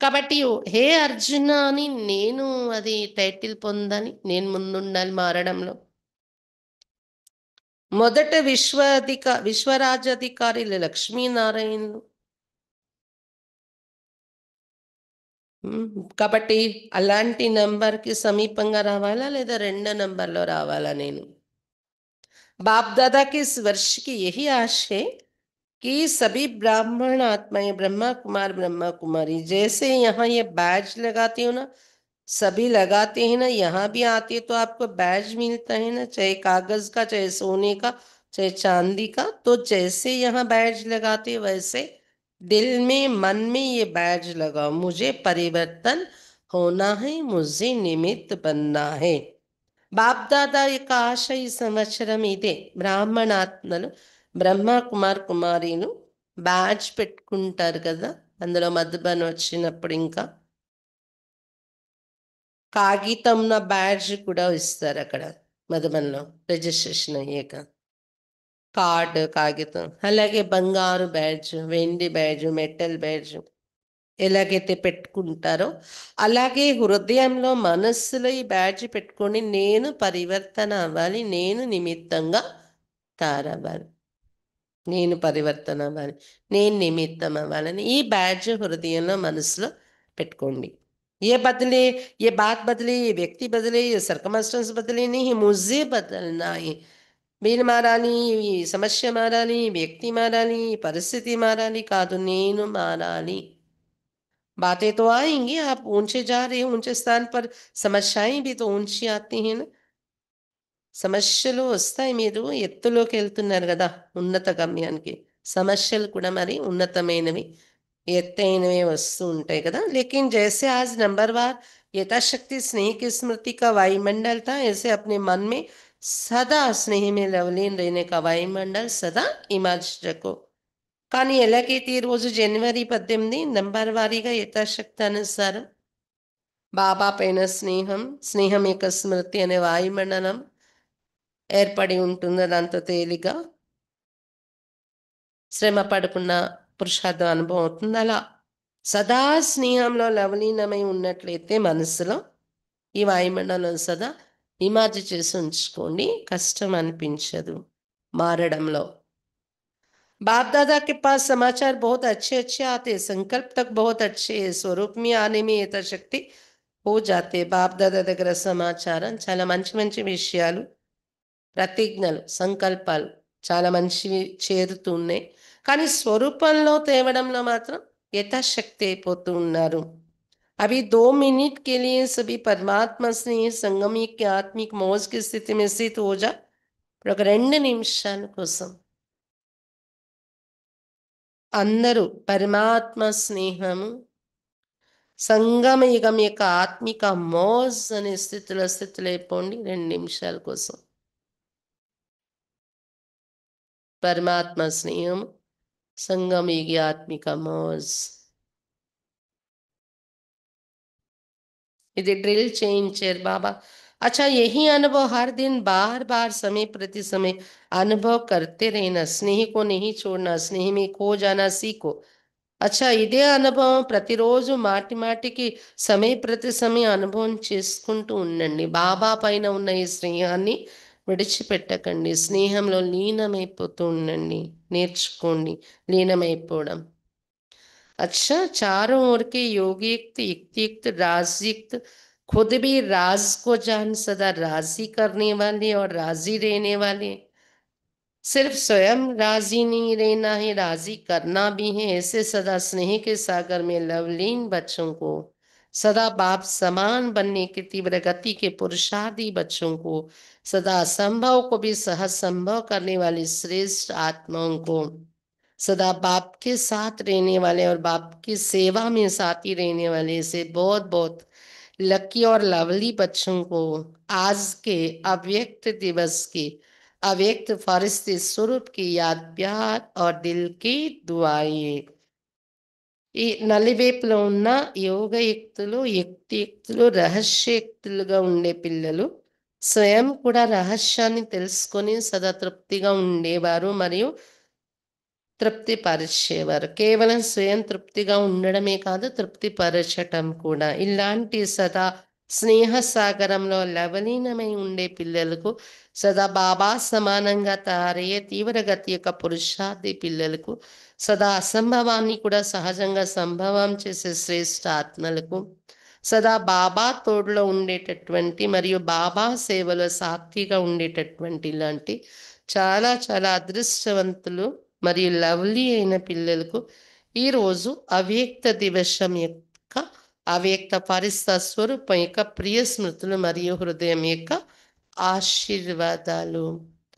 కాబట్టి హే అర్జున అని నేను అది టైటిల్ పొందాలి. నేను ముందుండాలి మారడంలో. మొదట విశ్వరాజ్యాధికారులు లక్ష్మీనారాయణులు. హ్మ్. కాబట్టి అలాంటి నంబర్‌కి సమీపంగా రావాలా? లేదా రెండో నంబర్‌లో రావాలా నేను? बाप दादा के इस वर्ष की यही आश है कि सभी ब्राह्मण आत्माएं ब्रह्मा कुमार ब्रह्मा कुमारी जैसे यहाँ ये बैज लगाती हो ना, सभी लगाते हैं ना, यहाँ भी आती है तो आपको बैज मिलता है ना, चाहे कागज का, चाहे सोने का, चाहे चांदी का। तो जैसे यहाँ बैज लगाते हैं वैसे दिल में मन में ये बैज लगाओ, मुझे परिवर्तन होना है, मुझे निमित्त बनना है। బాప్దాదా యొక్క ఆశ ఈ సంవత్సరం ఇదే. బ్రాహ్మణాత్మలు బ్రహ్మ కుమార్ కుమారీలు బ్యాడ్జ్ పెట్టుకుంటారు కదా, అందులో మధుబన్ వచ్చినప్పుడు ఇంకా కాగితంన బ్యాడ్జ్ కూడా ఇస్తారు అక్కడ మధుబన్లో రిజిస్ట్రేషన్ అయ్యాక. కార్డ్ కాగితం, అలాగే బంగారు బ్యాడ్జ్, వెండి బ్యాడ్జ్, మెటల్ బ్యాడ్జ్ ఎలాగైతే పెట్టుకుంటారో అలాగే హృదయంలో మనస్సులో ఈ బ్యాడ్జ్ పెట్టుకొని నేను పరివర్తన అవ్వాలి, నేను నిమిత్తంగా తయారవ్వాలి, నేను పరివర్తన అవ్వాలి, నేను నిమిత్తం అవ్వాలని ఈ బ్యాడ్జ్ హృదయంలో మనసులో పెట్టుకోండి. ये बदले, ये बात बदले, ये व्यक्ति बदले, ये सर्कमस्टेंस बदले नहीं, मुझे बदलना है. మీరు మారాలి, ఈ సమస్య మారాలి, ఈ వ్యక్తి మారాలి, ఈ పరిస్థితి మారాలి కాదు, నేను మారాలి. बातें तो आएंगी, आप ऊंचे जा रहे हो, ऊंचे स्थान पर समस्याएं भी तो ऊंची आती हैं ना. సమస్యలు వస్తాయి, మీరు ఎత్తులోకి వెళ్తున్నారు కదా ఉన్నత గమ్యానికి. సమస్యలు కూడా మరి ఉన్నతమైనవి, ఎత్తైనవి వస్తూ ఉంటాయి కదా. लेकिन जैसे आज नंबरवार यथाशक्ति स्नेह की स्मृति का वायुमंडल था, ऐसे अपने मन में सदा स्नेह में लवलीन रहने का वायुमंडल सदा इमाज रखो. కానీ ఎలాగైతే ఈరోజు జనవరి 18 నంబర్ వారీగా యథాశక్తి అనుసారం బాబా పైన స్నేహం, స్నేహం యొక్క స్మృతి అనే వాయుమండలం ఏర్పడి ఉంటుందో దాంతో తేలిగా శ్రమ పడకుండా పురుషార్థం అనుభవం అవుతుంది. అలా సదా స్నేహంలో లవలీనమై ఉన్నట్లయితే మనసులో ఈ వాయుమండలం సదా ఇమాజ్ చేసి ఉంచుకోండి, కష్టం అనిపించదు మారడంలో. बाप दादा के पास समाचार बहुत अच्छे अच्छे आते, संकल्प तक बहुत अच्छे है, स्वरूप में आने में यथाशक्ति हो जाते. బాప్ దాదా దగ్గర సమాచారం చాలా మంచి మంచి విషయాలు, ప్రతిజ్ఞలు, సంకల్పాలు చాలా మంచివి చేరుతూ ఉన్నాయి. కానీ స్వరూపంలో తేవడంలో మాత్రం యథాశక్తి అయిపోతూ ఉన్నారు. अभी 2 मिनट के लिए सभी परमात्मा से संगमी के आत्मिक मौज की स्थिति में स्थित हो जा. ఒక 2 నిమిషాల కోసం అందరూ పరమాత్మ స్నేహము సంగమయుగం యొక్క ఆత్మిక మోజ్ అనే స్థితిలో అయిపోండి 2 నిమిషాల కోసం. పరమాత్మ స్నేహం సంగమయుగి ఆత్మిక మోజ్. ఇది ड्रिल చేయించారు బాబా. अच्छा, यही अनुभव हर दिन बार बार समय प्रति समय अनुभव करते रहना, स्नेह को नहीं छोड़ना, स्नेह में खो जाना सीखो. अच्छा, ఇదే అనుభవం ప్రతిరోజు మాటి మాటికి సమయ ప్రతి సమయం అనుభవం చేసుకుంటూ ఉండండి. బాబా పైన ఉన్న ఈ స్నేహాన్ని విడిచిపెట్టకండి, స్నేహంలో లీనమైపోతూ ఉండండి, నేర్చుకోండి లీనమైపోవడం. अच्छा, चारों ओर के योगयुक्त युक्तियुक्त राजयुक्त खुद भी राज को जान सदा राजी करने वाले और राजी रहने वाले, सिर्फ स्वयं राजी नहीं रहना है, राजी करना भी है. ऐसे सदा स्नेह के सागर में लवलीन बच्चों को, सदा बाप समान बनने की तीव्र गति के पुरुषार्थी बच्चों को, सदा असंभव को भी सहज संभव करने वाली श्रेष्ठ आत्माओं को, सदा बाप के साथ रहने वाले और बाप की सेवा में साथी रहने वाले से बहुत बहुत लकी और लवली बच्चों को आज के अव्यक्त दिवस की अव्यक्त फरिश्ते स्वरूप की याद, प्यार और दिल की दुआएं. ఈ నలివేపులో ఉన్న యోగయుక్తులు, యుక్తియుక్తులు, రహస్యయుక్తులుగా ఉండే పిల్లలు స్వయం కూడా రహస్యాన్ని తెలుసుకొని సదా తృప్తిగా ఉండేవారు మరియు తృప్తిపరిచేవారు. కేవలం స్వయం తృప్తిగా ఉండడమే కాదు, తృప్తిపరచటం కూడా. ఇలాంటి సదా స్నేహ సాగరంలో లవలీనమై ఉండే పిల్లలకు, సదా బాబా సమానంగా తయారయ్యే తీవ్రగతి యొక్క పురుషార్థి పిల్లలకు, సదా అసంభవాన్ని కూడా సహజంగా సంభవం చేసే శ్రేష్ఠ ఆత్మలకు, సదా బాబా తోడులో ఉండేటటువంటి మరియు బాబా సేవలో సాక్షిగా ఉండేటటువంటి ఇలాంటి చాలా చాలా అదృష్టవంతులు మరియు లవ్లీ అయిన పిల్లలకు ఈరోజు అవ్యక్త దివసం యొక్క అవ్యక్త పరిస్థిత స్వరూపం యొక్క ప్రియ స్మృతులు మరియు హృదయం యొక్క ఆశీర్వాదాలు.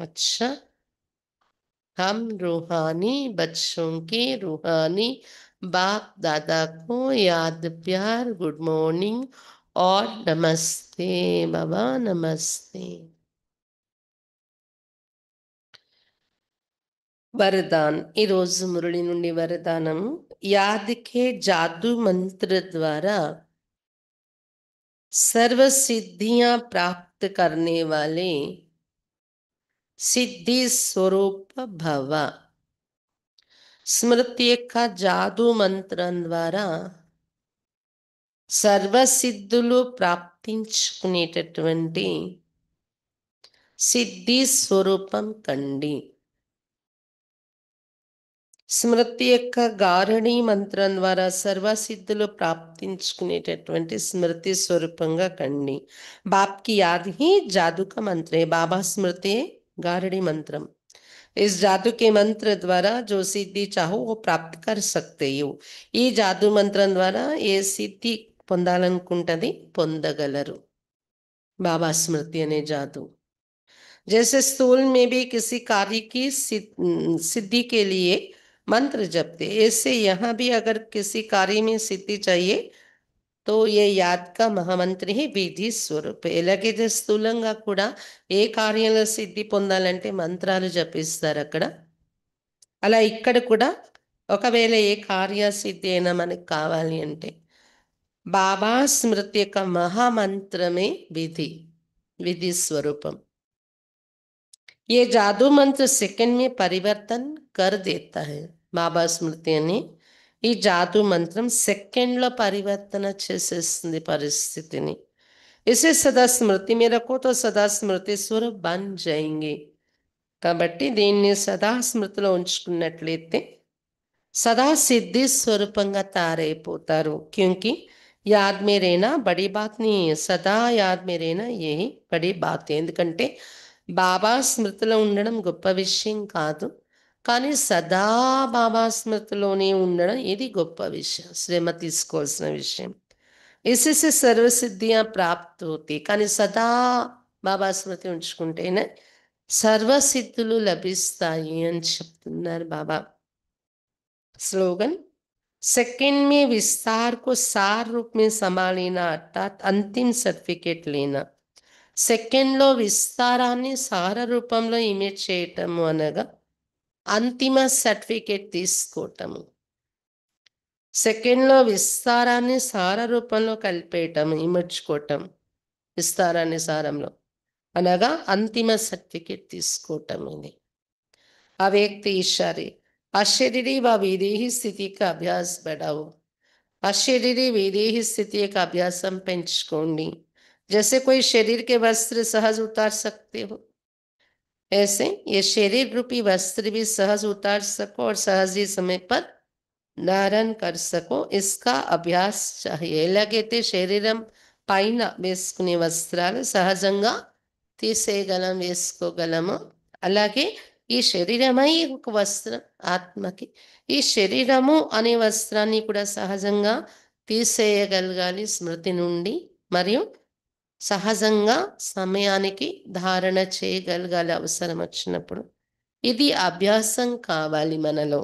అచ్చా, हम रूहानी बच्चों के रूहानी बाप दादा को याद प्यार गुड मॉर्निंग और नमस्ते बाबा, नमस्ते। వరదాన్. ఈరోజు మురళి నుండి వరదానం. యాద్కే జాదూ మంత్ర ద్వారా सर्व सिद्धियां प्राप्त करने वाले సిద్ధి స్వరూప భవ. స్మృతి యొక్క జాదూ మంత్రం ద్వారా సర్వసిద్ధులు ప్రాప్తించుకునేటటువంటి సిద్ధి స్వరూపం కండి. స్మృతి యొక్క గారణి మంత్రం ద్వారా సర్వసిద్ధులు ప్రాప్తించుకునేటటువంటి స్మృతి స్వరూపంగా కండి. బాప్ కి యాద్ హీ జాదూ కా మంత్ర है. बाबा स्मृति गारणी मंत्रम. इस जादू के मंत्र द्वारा जो सिद्धि चाहो वो प्राप्त कर सकते हो. ఈ జాదూ మంత్రం ద్వారా ఏ సిద్ధి పొందాలనుకుంటది పొందగలరు. బాబా స్మృతి అనే జాదూ. जैसे स्थूल में भी किसी कार्य की सिद्धि के लिए मंत्र जपते, ऐसे यहाँ भी अगर किसी कार्य में सिद्धि चाहिए तो ये याद का महामंत्र ही విధి స్వరూప. ఎలాగైతే స్థూలంగా కూడా ఏ కార్యంలో సిద్ధి పొందాలంటే మంత్రాలు జపిస్తారు అక్కడ, అలా ఇక్కడ కూడా ఒకవేళ ఏ కార్యసిద్ధి అయినా మనకు కావాలి అంటే బాబా స్మృతి యొక్క మహామంత్రమే విధి స్వరూపం. ये जादू मंत्र सेकंड में परिवर्तन कर देता है. బాబా స్మృతి అని ఈ జాదూ మంత్రం సెకండ్లో పరివర్తన చేసేస్తుంది పరిస్థితిని. ఇసే సదా స్మృతి में रखो तो సదా స్మృతి స్వరూప్ बन जाएंगे. కాబట్టి దీన్ని సదా స్మృతిలో ఉంచుకున్నట్లయితే సదా సిద్ధి స్వరూపంగా తయారైపోతారు. क्योंकि याद में रहना बड़ी बात नहीं है, సదా याद में रहना यही बड़ी बात है. ఎందుకంటే బాబా స్మృతిలో ఉండడం గొప్ప విషయం కాదు, కానీ సదా బాబా స్మృతిలోనే ఉండడం ఇది గొప్ప విషయం, శ్రమ తీసుకోవాల్సిన విషయం. ఇసిసి సర్వసిద్ధియా ప్రాప్తి అవుతాయి. కానీ సదా బాబా స్మృతి ఉంచుకుంటేనే సర్వసిద్ధులు లభిస్తాయి అని చెప్తున్నారు బాబా. स्लोगन. सेकंड में विस्तार को सार रूप में संभालना अर्थात अंतिम सर्टिफिकेट लेना. సెకండ్లో విస్తారాన్ని సార రూపంలో ఇమేజ్ చేయటము అనగా అంతిమ సర్టిఫికేట్ తీసుకోవటము. సెకండ్లో విస్తారాన్ని సార రూపంలో కలిపేయటం, ఇమర్చుకోవటం. విస్తారాన్ని సారంలో అనగా అంతిమ సర్టిఫికేట్ తీసుకోవటం. ఇది అవ్యక్త ఇషారే. అశరీరీ व विदेही स्थिति का अभ्यास बढ़ाओ. అశరీరీ విదేహీ స్థితి యొక్క అభ్యాసం పెంచుకోండి. जैसे कोई शरीर के वस्त्र सहज उतार सकते हो, ऐसे ये शरीर रूपी वस्त्र भी सहज उतार सको और सहज ही समय पर धारण कर सको, इसका अभ्यास चाहिए. ఎలాగైతే శరీరం పైన వేసుకునే వస్త్రాలు సహజంగా తీసేయగలం, వేసుకోగలము, అలాగే ఈ శరీరమై ఒక వస్త్రం ఆత్మకి, ఈ శరీరము అనే వస్త్రాన్ని కూడా సహజంగా తీసేయగలగాలి స్మృతి నుండి, మరియు సహజంగా సమయానికి ధారణ చేయగలగాలి అవసరం వచ్చినప్పుడు. ఇది అభ్యాసం కావాలి మనలో.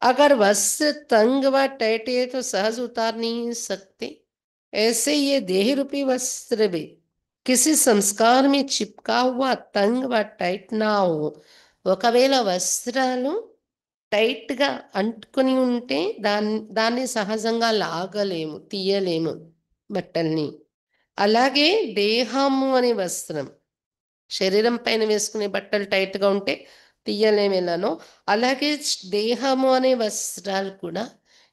अगर वस्त्र तंग व टाइट है तो सहज उतार नहीं सकते, ऐसे ये देह रूपी वस्त्र भी किसी संस्कार में चिपका हुआ तंग व टाइट ना हो. ఒకవేళ వస్త్రాలు టైట్గా అంటుకొని ఉంటే దాన్ని సహజంగా లాగలేము, తీయలేము బట్టల్ని. అలాగే దేహము అనే వస్త్రం, శరీరం పైన వేసుకునే బట్టలు టైట్గా ఉంటే తీయలేమెలానో అలాగే దేహము అనే వస్త్రాలు కూడా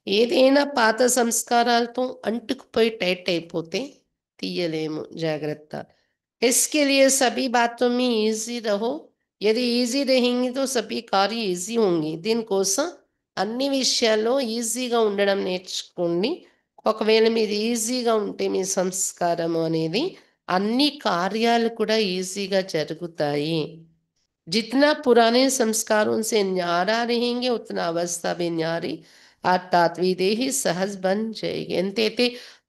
ఏదైనా పాత సంస్కారాలతో అంటుకుపోయి టైట్ అయిపోతే తీయలేము. జాగ్రత్త. इसके लिए सभी बातों में ఈజీ రహో. यदि ఈజీ रहेंगे तो सभी कार्य ఈజీ होंगे. దీనికోసం అన్ని విషయాల్లో ఈజీగా ఉండడం నేర్చుకోండి. ఒకవేళ మీరు ఈజీగా ఉంటే మీ సంస్కారము అనేది అన్ని కార్యాలు కూడా ఈజీగా జరుగుతాయి. जितना पुराने संस्कारों से न्यारा रहेंगे उतना अवस्था भी न्यारी అర్థాత్ విదేహి సహజ్ బన్ చేయి. ఎంతైతే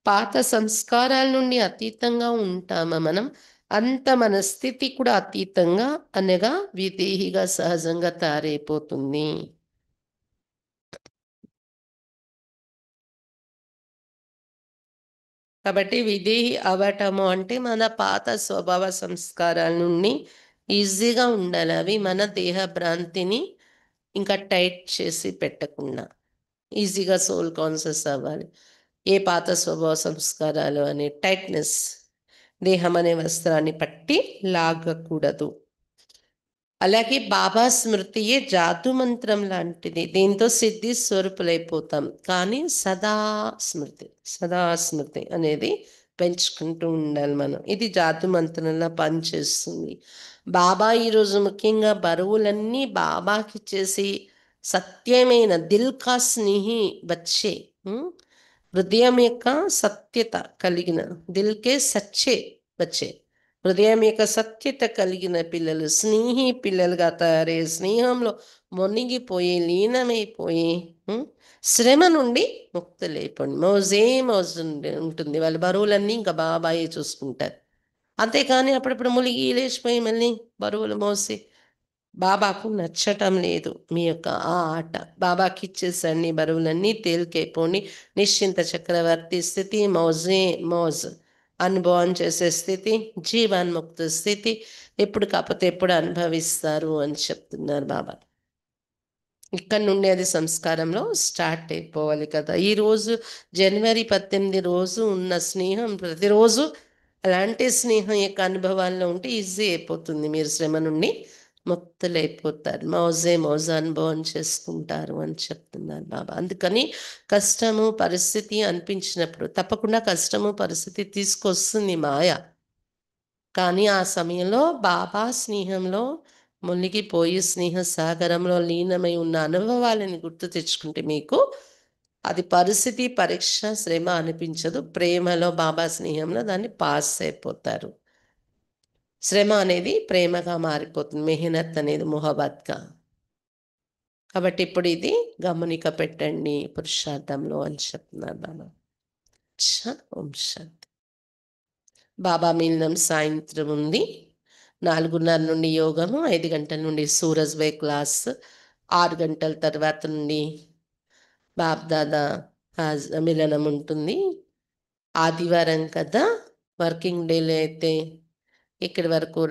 పాత సంస్కారాల నుండి అతీతంగా ఉంటామో మనం అంత మన స్థితి కూడా అతీతంగా అనగా విదేహిగా సహజంగా తయారైపోతుంది. కాబట్టి విదేహి అవ్వటము అంటే మన పాత స్వభావ సంస్కారాల నుండి ఈజీగా ఉండాలి. అవి మన దేహ భ్రాంతిని ఇంకా టైట్ చేసి పెట్టకుండా ఈజీగా సోల్ కాన్షియస్ అవ్వాలి. ఏ పాత స్వభావ సంస్కారాలు అనే టైట్నెస్ దేహం అనే వస్త్రాన్ని పట్టి లాగకూడదు. అలాగే బాబా స్మృతియే జాదు మంత్రం లాంటిది. దీంతో సిద్ధి స్వరూపులైపోతాం. కానీ సదా స్మృతి అనేది పెంచుకుంటూ ఉండాలి మనం. ఇది జాదు మంత్రంలా పనిచేస్తుంది. బాబా ఈరోజు ముఖ్యంగా బరువులన్నీ బాబాకి చేసి సత్యమైన దిల్ కా స్నేహి బచ్చే, హృదయం యొక్క సత్యత కలిగిన దిల్కే సచ్చే బచ్చే, హృదయం యొక్క సత్యత కలిగిన పిల్లలు స్నేహి పిల్లలుగా తయారయ్యే స్నేహంలో మునిగిపోయి లీనమైపోయి శ్రమ నుండి ముక్తులైపోండి. మౌజే మౌజ్ ఉంటుంది. వాళ్ళ బరువులన్నీ ఇంకా బాబాయే చూసుకుంటారు. అంతేకాని అప్పుడప్పుడు ములిగి లేచిపోయి మళ్ళీ బరువులు మోసి బాబాకు నచ్చటం లేదు మీ యొక్క ఆ ఆట. బాబాకి ఇచ్చేసండి బరువులన్నీ తేలికైపోండి. నిశ్చింత చక్రవర్తి స్థితి, మౌజ్ అనుభవం చేసే స్థితి, జీవన్ముక్త స్థితి ఎప్పుడు కాకపోతే ఎప్పుడు అనుభవిస్తారు అని చెప్తున్నారు బాబా. ఇక్కడ నుండి అది సంస్కారంలో స్టార్ట్ అయిపోవాలి కదా. ఈరోజు జనవరి 18 రోజు ఉన్న స్నేహం ప్రతిరోజు అలాంటి స్నేహం యొక్క అనుభవాల్లో ఉంటే ఈజీ అయిపోతుంది. మీరు శ్రమ నుండి ముక్తులైపోతారు. మౌజ్ అనుభవం చేసుకుంటారు అని చెప్తున్నారు బాబా. అందుకని కష్టము పరిస్థితి అనిపించినప్పుడు తప్పకుండా కష్టము పరిస్థితి తీసుకొస్తుంది మాయ. కానీ ఆ సమయంలో బాబా స్నేహంలో మునిగిపోయి స్నేహ సాగరంలో లీనమై ఉన్న అనుభవాలని గుర్తు తెచ్చుకుంటే మీకు అది పరిస్థితి పరీక్ష శ్రమ అనిపించదు. ప్రేమలో బాబా స్నేహంలో దాన్ని పాస్ అయిపోతారు. శ్రమ అనేది ప్రేమగా మారిపోతుంది. మెహనత్ అనేది మొహబత్గా. కాబట్టి ఇప్పుడు ఇది గమనిక పెట్టండి పురుషార్థంలో అని చెప్తున్నారు బాబా. ఓం శాంతి. బాబా మిలనం సాయంత్రం ఉంది. 4:30 నుండి యోగము, 5 గంటల నుండి సూరజ్భాయ్ క్లాస్, 6 గంటల తర్వాత నుండి బాబ్దాదా మిలనం ఉంటుంది. ఆదివారం కదా, వర్కింగ్ డేలో అయితే ఇక్కడి వరకు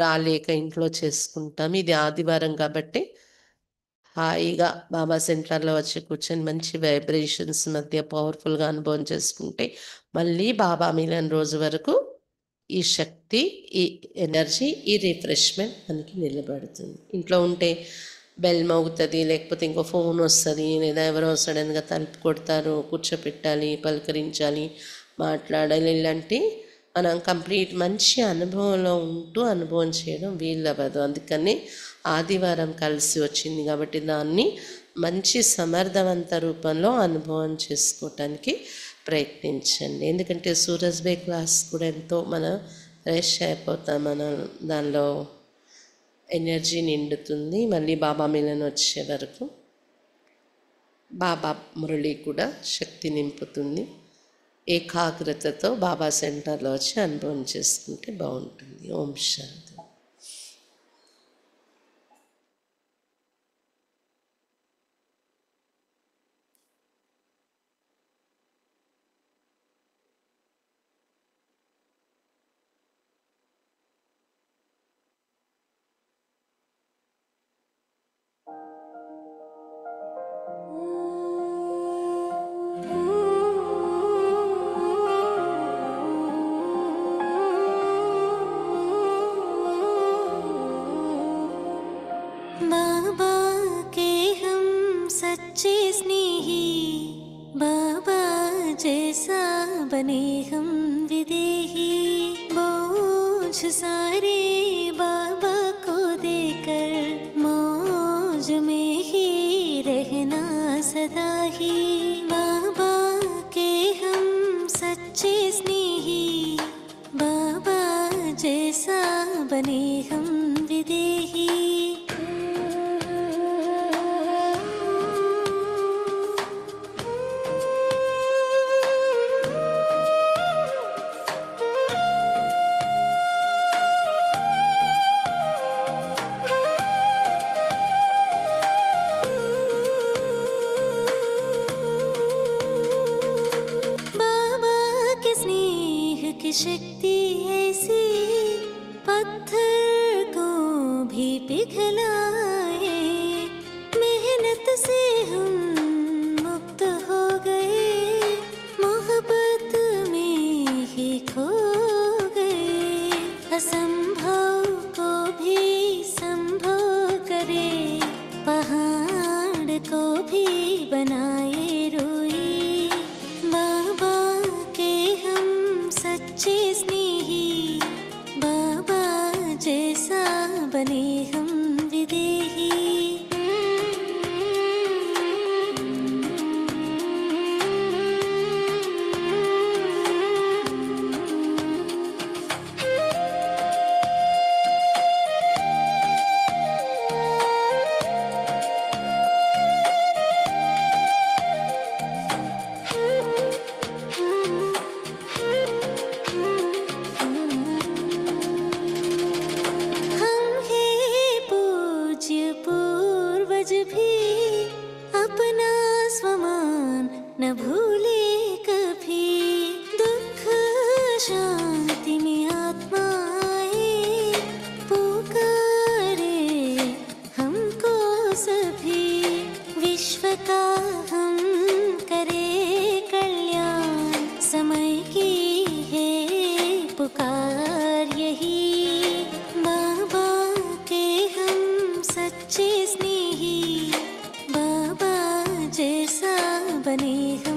రాలేక ఇంట్లో చేసుకుంటాం. ఇది ఆదివారం కాబట్టి హాయిగా బాబా సెంటర్లో వచ్చి కూర్చొని మంచి వైబ్రేషన్స్ మధ్య పవర్ఫుల్గా అనుభవం చేసుకుంటే మళ్ళీ బాబా మిలన్ రోజు వరకు ఈ శక్తి, ఈ ఎనర్జీ, ఈ రిఫ్రెష్మెంట్ మనకి నిలబడుతుంది. ఇంట్లో ఉంటే బెల్ మోగుతుంది, లేకపోతే ఇంకో ఫోన్ వస్తుంది, లేదా ఎవరో సడన్గా తలుపు కొడతారు, కూర్చోపెట్టాలి, పలకరించాలి, మాట్లాడాలి. ఇలాంటి మనం కంప్లీట్ మంచి అనుభవంలో ఉంటూ అనుభవం చేయడం వీలవ్వదు. అందుకని ఆదివారం కలిసి వచ్చింది కాబట్టి దాన్ని మంచి సమర్థవంత రూపంలో అనుభవం చేసుకోవటానికి ప్రయత్నించండి. ఎందుకంటే సూరజ్భాయ్ క్లాస్ కూడా ఎంతో మనం ఫ్రెష్ అయిపోతాం, మనం దానిలో ఎనర్జీ నిండుతుంది. మళ్ళీ బాబా మిలన్ వచ్చే వరకు బాబా మురళి కూడా శక్తి నింపుతుంది. ఏకాగ్రతతో బాబా సెంటర్లో వచ్చి అనుభవం చేసుకుంటే బాగుంటుంది. ఓం శాంతి. बने हम विदेही, बोझ सारे बाबा को देकर मौज में ही रहना सदा ही। बाबा के हम सच्चे स्नेही, बाबा जैसा बने हम विदेही। की शक्ति ऐसी पत्थर को भी पिघलाए। मेहनत से हम मुक्त हो गए, मोहब्बत में ही खो गए। असंभव को भी संभव करे, पहाड़ को भी बनाए रोई। बाबा के हम सच्चे स्नेही, बाबा जैसा बने हम विदेही। भी अपना स्वमान न भूले कभी, दुख शांति में आत्माएं पुकारे हमको सभी। विश्व का हम करे कल्याण, समय की है पुकार यही। बाबा के हम सच्चे स्नेही, बाबा जैसा बने हम